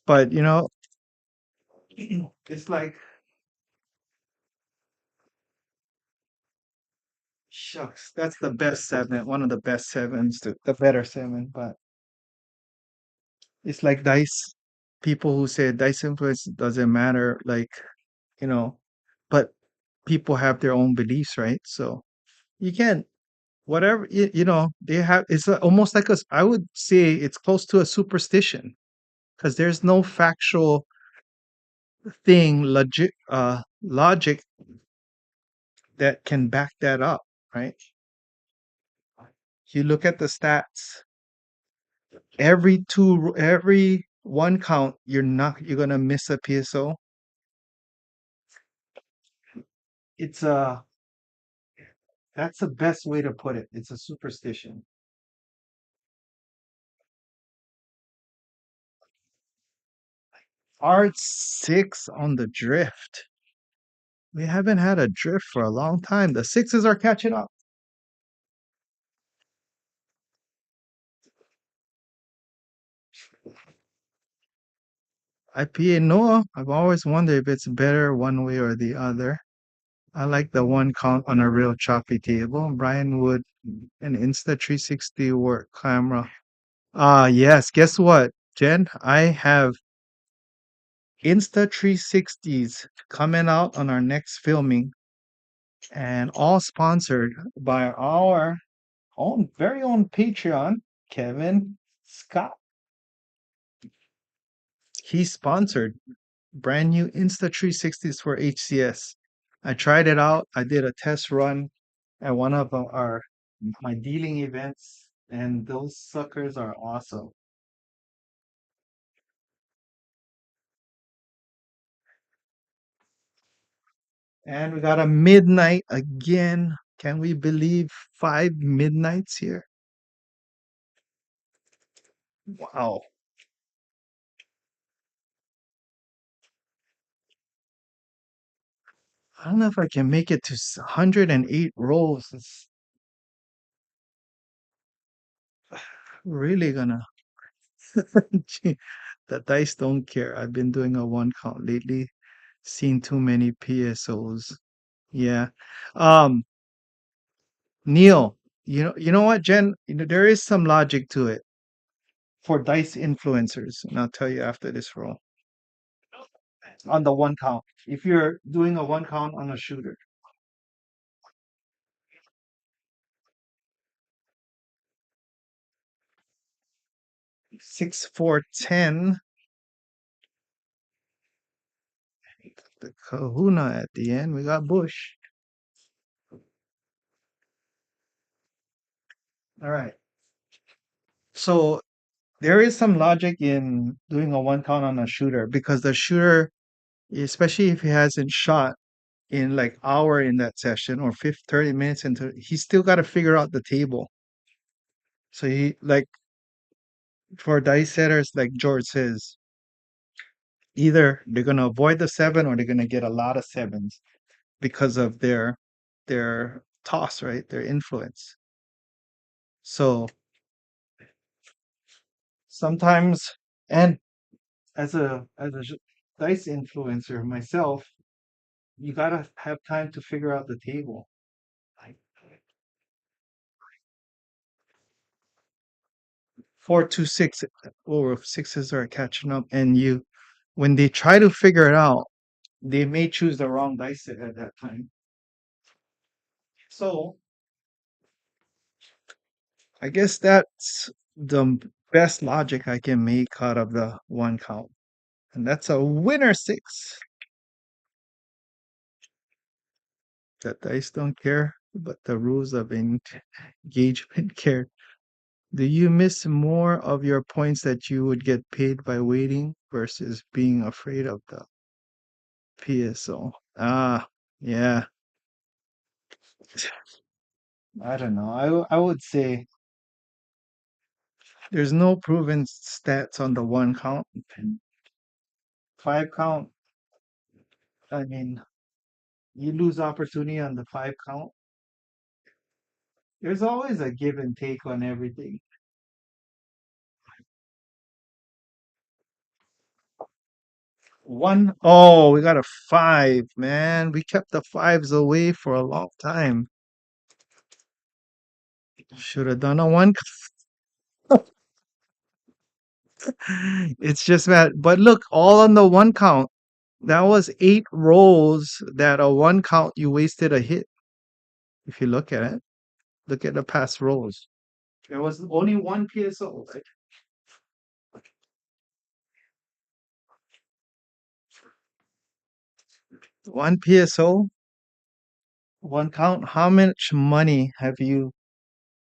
But it's like shucks, that's the best seven, one of the best sevens, the better seven, but it's like dice. People who say dice influence doesn't matter, like, you know, but people have their own beliefs, right? So you can't whatever they have. It's almost like I would say it's close to a superstition because there's no factual thing logic that can back that up, right? You look at the stats. Every one count, you're gonna miss a PSO. It's a That's the best way to put it. It's a superstition. Art six on the drift. We haven't had a drift for a long time. The sixes are catching up. IPA Noah, I've always wondered if it's better one way or the other. I like the one count on a real choppy table. Brian Wood, an Insta 360 work camera. Yes. Guess what, Jen? I have Insta 360s coming out on our next filming. and all sponsored by our own very own Patreon, Kevin Scott. He sponsored brand new Insta360s for HCS. I tried it out. I did a test run at one of our my dealing events, and those suckers are awesome. And we got a midnight again. Can we believe 5 midnights here? Wow. I don't know if I can make it to 108 rolls. It's really gonna. Gee, the dice don't care. I've been doing a one count lately. Seen too many PSOs. Yeah. Um, Neil, you know what, Jen? There is some logic to it for dice influencers, and I'll tell you after this roll. On the one count. If you're doing a one count on a shooter, 6 4 10, the kahuna at the end. We got Bush. All right. So there is some logic in doing a one count on a shooter because the shooter, especially if he hasn't shot in like hour in that session or 30 minutes into, he's still got to figure out the table. So he like for dice setters, like George says, either they're gonna avoid the seven or they're gonna get a lot of sevens because of their toss, right? Their influence. So sometimes, and as a dice influencer myself, you gotta have time to figure out the table. Like 4 2 6, or sixes are catching up, and when they try to figure it out, they may choose the wrong dice set at that time. So I guess that's the best logic I can make out of the one count. And that's a winner six. The dice don't care, but the rules of engagement care. Do you miss more of your points that you would get paid by waiting versus being afraid of the PSO? Ah, yeah. I don't know. I would say there's no proven stats on the one count. Five count, I mean, you lose opportunity on the five count. There's always a give and take on everything. One, oh, we got a five, man. We kept the fives away for a long time. Should have done a one. It's just that, but look, all on the one count. That was 8 rolls that a one count you wasted a hit. If you look at it, look at the past rolls. There was only one PSO, right? One PSO, one count. How much money have you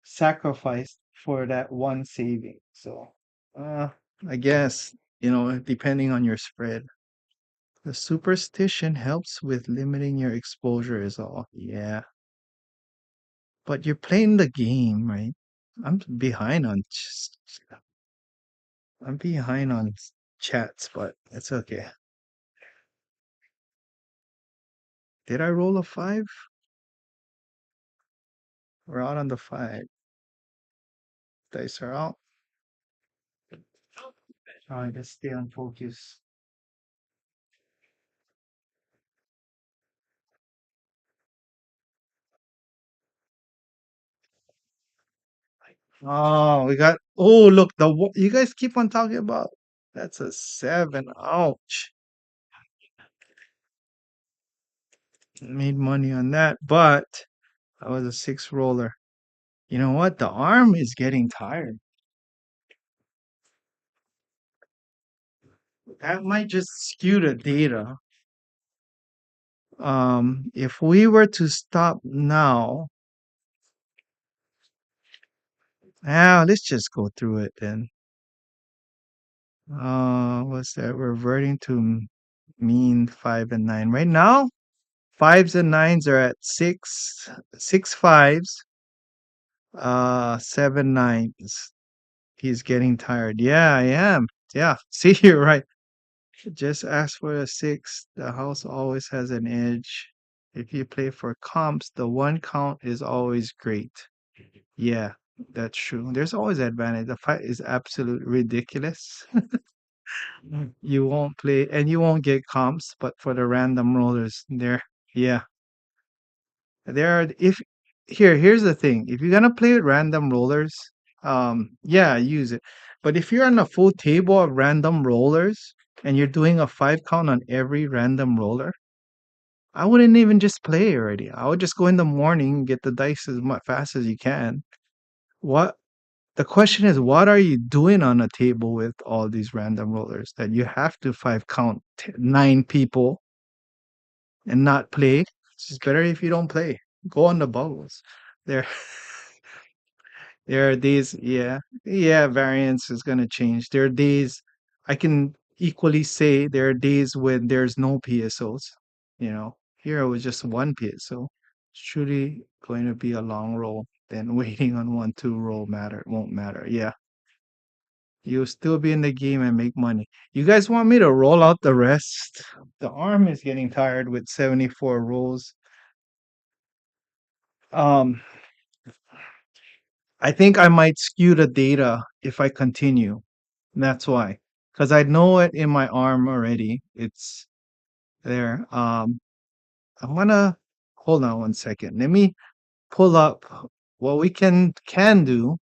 sacrificed for that one saving? So, uh, I guess, depending on your spread. The superstition helps with limiting your exposure is all. Yeah. But you're playing the game, right? I'm behind on I'm behind on chats, but it's okay. Did I roll a five? We're out on the five. Dice are out. All right, let's stay on focus. Oh, we got. Oh, look, you guys keep on talking about. That's a seven. Ouch. Made money on that, but that was a 6 roller. You know what? The arm is getting tired. That might just skew the data. If we were to stop now, let's just go through it then. What's that? Reverting to mean 5 and 9. Right now, 5s and 9s are at 6 5s, 7 9s. He's getting tired. Yeah, I am. Yeah, see, you're right. Just ask for a 6. The house always has an edge. If you play for comps, the one count is always great. Yeah, that's true. There's always advantage. The fight is absolute ridiculous. You won't play and you won't get comps, but for the random rollers, there, yeah, there are. If here's the thing: if you're gonna play with random rollers, yeah, use it. But if you're on a full table of random rollers and you're doing a 5 count on every random roller, I wouldn't even just play already. I would just go in the morning, get the dice as much fast as you can. What The question is, what are you doing on a table with all these random rollers that you have to 5 count 9 people and not play? It's just better if you don't play. Go on the bubbles. There, there are days, yeah, yeah, variance is gonna change. There are days I can equally say there are days when there's no PSOs. Here it was just one PSO. It's truly going to be a long roll. Then waiting on 1 2 roll won't matter. Yeah. You'll still be in the game and make money. You guys want me to roll out the rest? The arm is getting tired with 74 rolls. Um, I think I might skew the data if I continue. That's why. Because I know it in my arm already. It's there. I'm gonna hold on 1 second. Let me pull up what we can do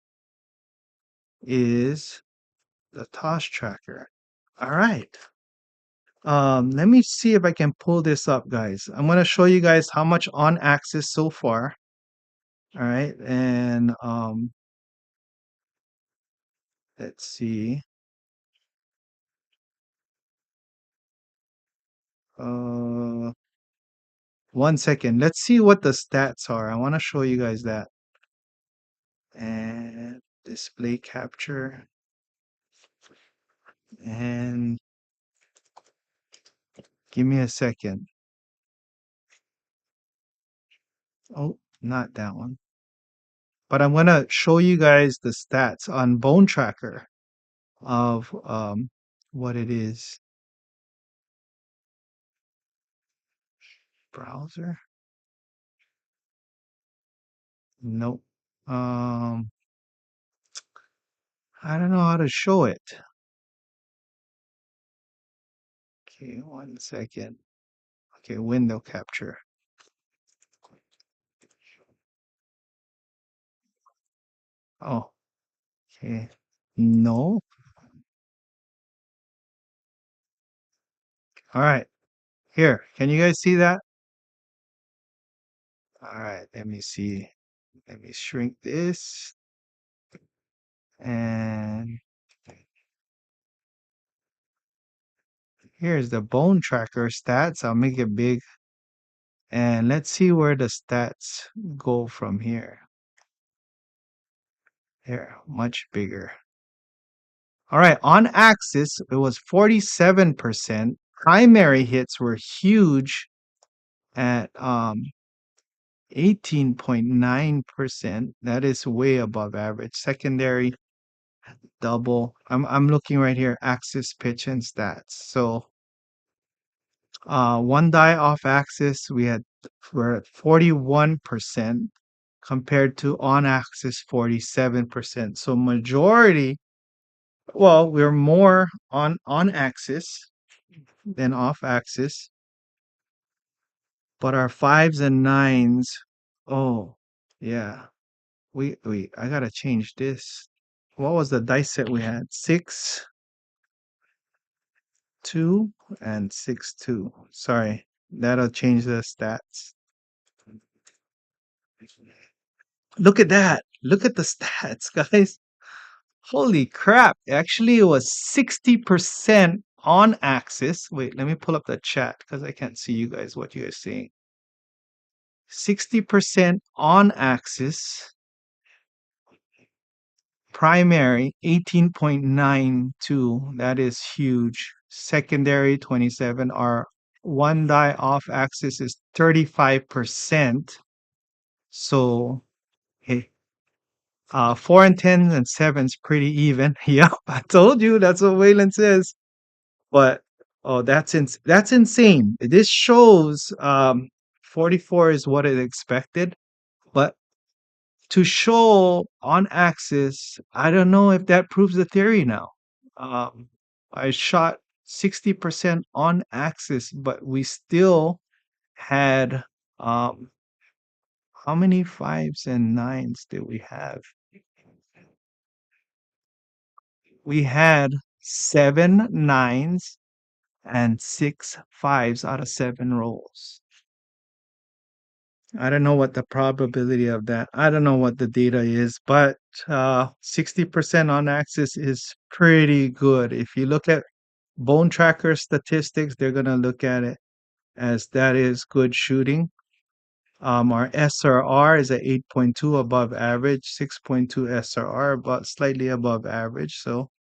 is the toss tracker. All right. Let me see if I can pull this up, guys. I'm gonna show you guys how much on axis so far. All right, and let's see. Uh, 1 second. Let's see what the stats are. I want to show you guys that. And display capture. And give me a second. Oh, not that one. But I'm gonna show you guys the stats on Bone Tracker of what it is. Browser. Nope. Um, I don't know how to show it. Okay, 1 second. Okay, window capture. Oh, okay. No. All right. Here, can you guys see that? All right, let me see. Let me shrink this. And here's the bone tracker stats. I'll make it big. And let's see where the stats go from here. Here, much bigger. All right, on axis, it was 47%. Primary hits were huge at 18.9%. That is way above average. Secondary, double. I'm looking right here, axis, pitch, and stats. So one die off axis, we're at 41% compared to on axis 47%. So majority, well, we're more on axis than off axis. But our 5s and 9s, oh yeah. I gotta change this. What was the dice set we had? 6 2 and 6 2. Sorry. That'll change the stats. Look at that. Look at the stats, guys. Holy crap. Actually, it was 60% on axis. Wait, let me pull up the chat because I can't see you guys, what you guys seeing. 60% on axis. Primary 18.92. That is huge. Secondary 27. Our one die off axis is 35%. So, hey, 4 and 10 and 7's pretty even. Yep, I told you that's what Waylon says. But oh, that's insane. This shows 44 is what it expected, but to show on axis, I don't know if that proves the theory now. Um, I shot 60% on axis, but we still had how many 5's and 9's did we have? We had 7 9's and 6 5's out of 7 rolls. I don't know what the probability of that. I don't know what the data is, but 60% on axis is pretty good. If you look at bone tracker statistics, they're going to look at it as that is good shooting. Our SRR is at 8.2 above average, 6.2 SRR, but slightly above average. So,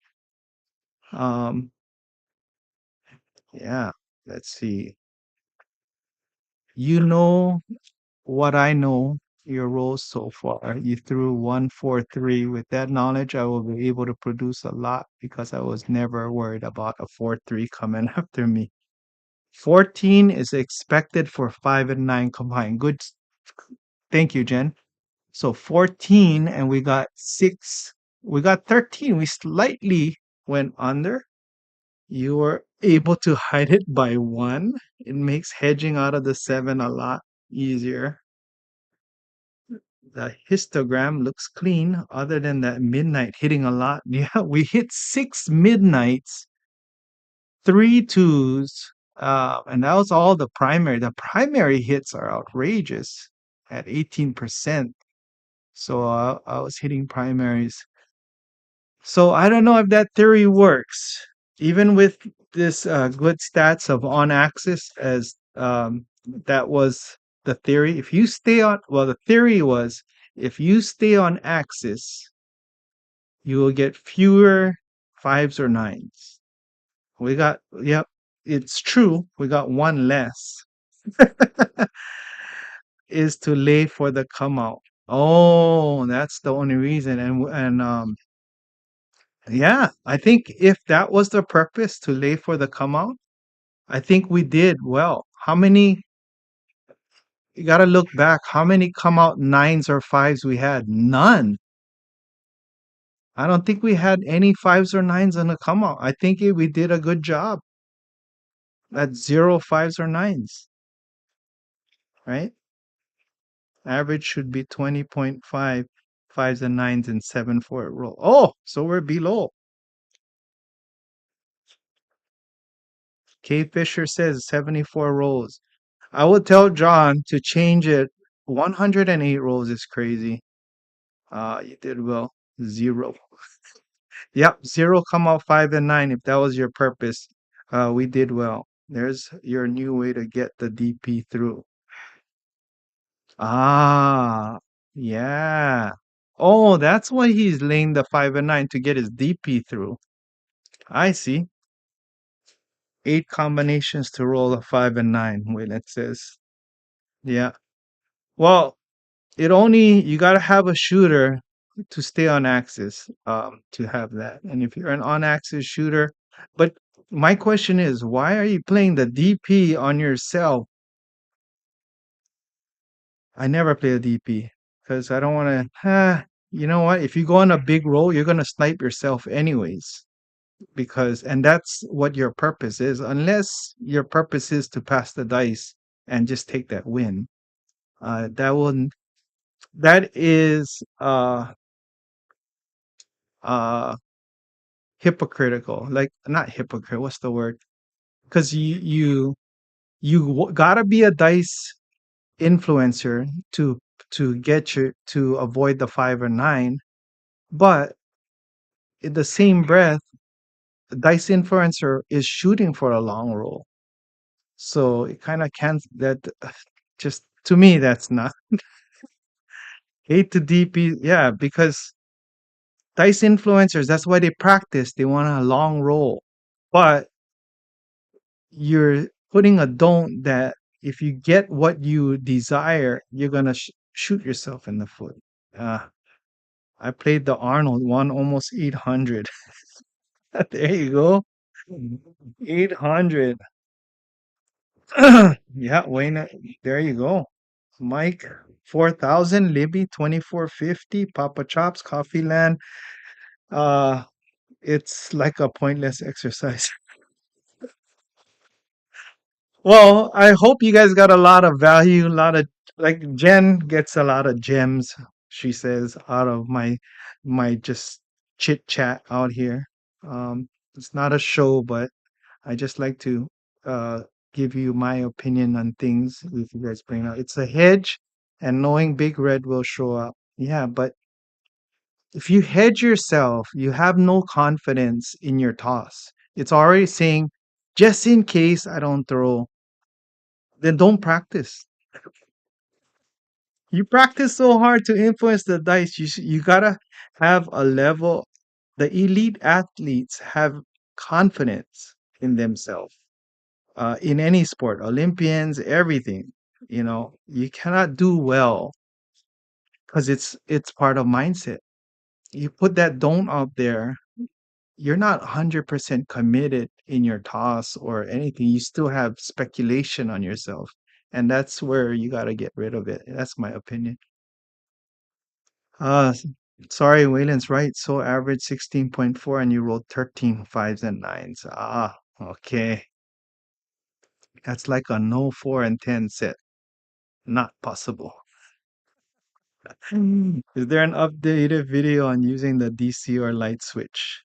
um, yeah, let's see. You know what I know your roles so far. You threw 1 4 3. With that knowledge, I will be able to produce a lot because I was never worried about a 4 3 coming after me. 14 is expected for 5 and 9 combined. Good. Thank you, Jen. So 14, and we got 6. We got 13. We slightly went under. You were able to hide it by 1. It makes hedging out of the 7 a lot easier. The histogram looks clean other than that midnight hitting a lot. Yeah, we hit 6 midnights, 3 2's, and that was all the primary. The primary hits are outrageous at 18%. So I was hitting primaries. So I don't know if that theory works. Even with this good stats of on axis, as that was the theory. If you stay on, well, the theory was if you stay on axis, you will get fewer 5's or 9's. We got, yep, it's true. We got one less. Is to lay for the come out. Oh, that's the only reason. And yeah, I think if that was the purpose to lay for the come out, I think we did well. How many, you got to look back, how many come out 9's or 5's we had? None. I don't think we had any 5's or 9's on the come out. I think we did a good job at 0 5's or 9's, right? Average should be 20.5 5's and 9's and 7 for a roll. Oh, so we're below. K Fisher says 74 rolls. I would tell John to change it. 108 rolls is crazy. You did well. 0. Yep, 0 come out 5 and 9 if that was your purpose. We did well. There's your new way to get the DP through. Ah, yeah. Oh, that's why he's laying the 5 and 9 to get his DP through. I see. 8 combinations to roll a 5 and 9. Wait, it says. Yeah. Well, you got to have a shooter to stay on axis to have that. And if you're an on axis shooter, but my question is, why are you playing the DP on yourself? I never play a DP because I don't want to. You know what? If you go on a big roll, you're gonna snipe yourself anyways. And that's what your purpose is, unless your purpose is to pass the dice and just take that win. That is uh hypocritical. Like not hypocrite, what's the word? Because gotta be a dice influencer to get you to avoid the 5 or 9. But in the same breath, the dice influencer is shooting for a long roll. So it kind of can't that just to me that's not hate to DP. Yeah, because dice influencers, that's why they practice. They want a long roll. But you're putting a don't that if you get what you desire, you're gonna shoot yourself in the foot. Uh, I played the Arnold, won almost 800. There you go. 800. Yeah, Wayne, there you go. Mike, 4,000. Libby, 2450. Papa Chops, Coffee Land. Uh, it's like a pointless exercise. Well, I hope you guys got a lot of value, a lot of like Jen gets a lot of gems, she says, out of my just chit chat out here. It's not a show, but I just like to uh give you my opinion on things if you guys bring up. It's a hedge and knowing Big Red will show up. Yeah, but if you hedge yourself, you have no confidence in your toss. It's already saying, just in case I don't throw, then don't practice. You practice so hard to influence the dice. You gotta have a level. The elite athletes have confidence in themselves. In any sport, Olympians, everything. You cannot do well because it's part of mindset. You put that don't out there, you're not 100% committed in your toss or anything. You still have speculation on yourself. And that's where you got to get rid of it. That's my opinion. Uh, s- Sorry, Waylon's right. So average 16.4 and you rolled 13 5s and 9s. Ah, okay. That's like a no 4 and 10 set. Not possible. Is there an updated video on using the DC or light switch?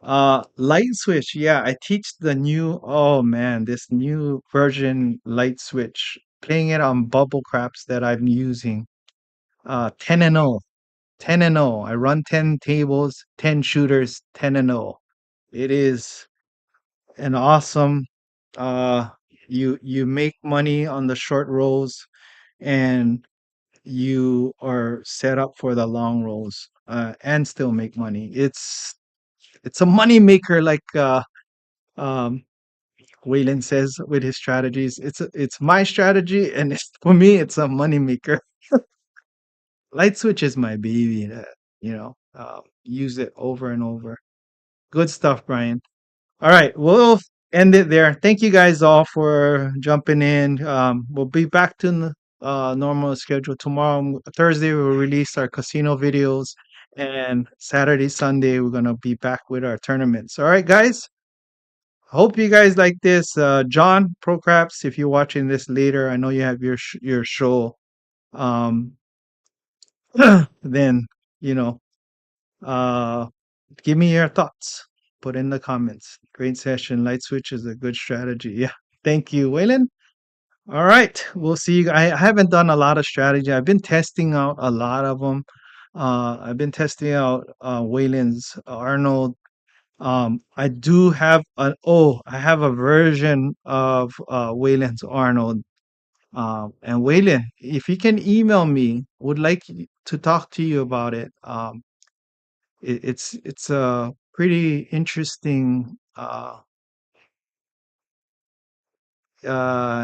Light switch. Yeah, I teach the new, oh man, this new version light switch, playing it on bubble craps that I'm using. 10 and 0. 10 and 0. I run 10 tables, 10 shooters, 10 and 0. It is an awesome uh you make money on the short rolls and you are set up for the long rolls and still make money. It's a money maker like um Waylon says with his strategies. It's my strategy and for me it's a money maker. Light switch is my baby. Use it over and over. Good stuff, Brian. All right, we'll end it there. Thank you guys all for jumping in. We'll be back to the normal schedule tomorrow. Thursday, we'll release our casino videos, and Saturday, Sunday, we're gonna be back with our tournaments. All right, guys. Hope you guys like this. John Pro Craps, if you're watching this later, I know you have your show. Um, then you know, uh, give me your thoughts. Put in the comments. Great session. Light switch is a good strategy. Yeah. Thank you, Waylon. All right. We'll see you. I haven't done a lot of strategy. I've been testing out a lot of them. I've been testing out Waylon's Arnold. I do have I have a version of Waylon's Arnold. And Waylon, if you can email me, would like to talk to you about it. It's a pretty interesting I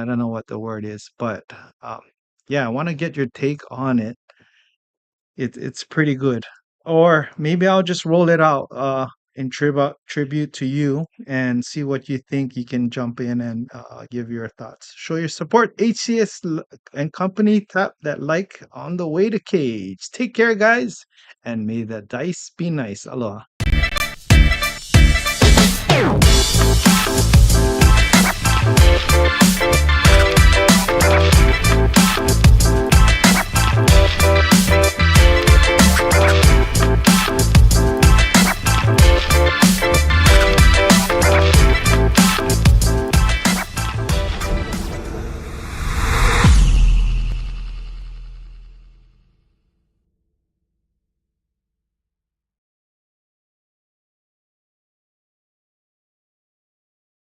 don't know what the word is, but um yeah, I want to get your take on it. It's pretty good. Or maybe I'll just roll it out in tribute to you and see what you think. You can jump in and give your thoughts. Show your support. And company, tap that like on the way to cage. Take care, guys, and may the dice be nice. Aloha.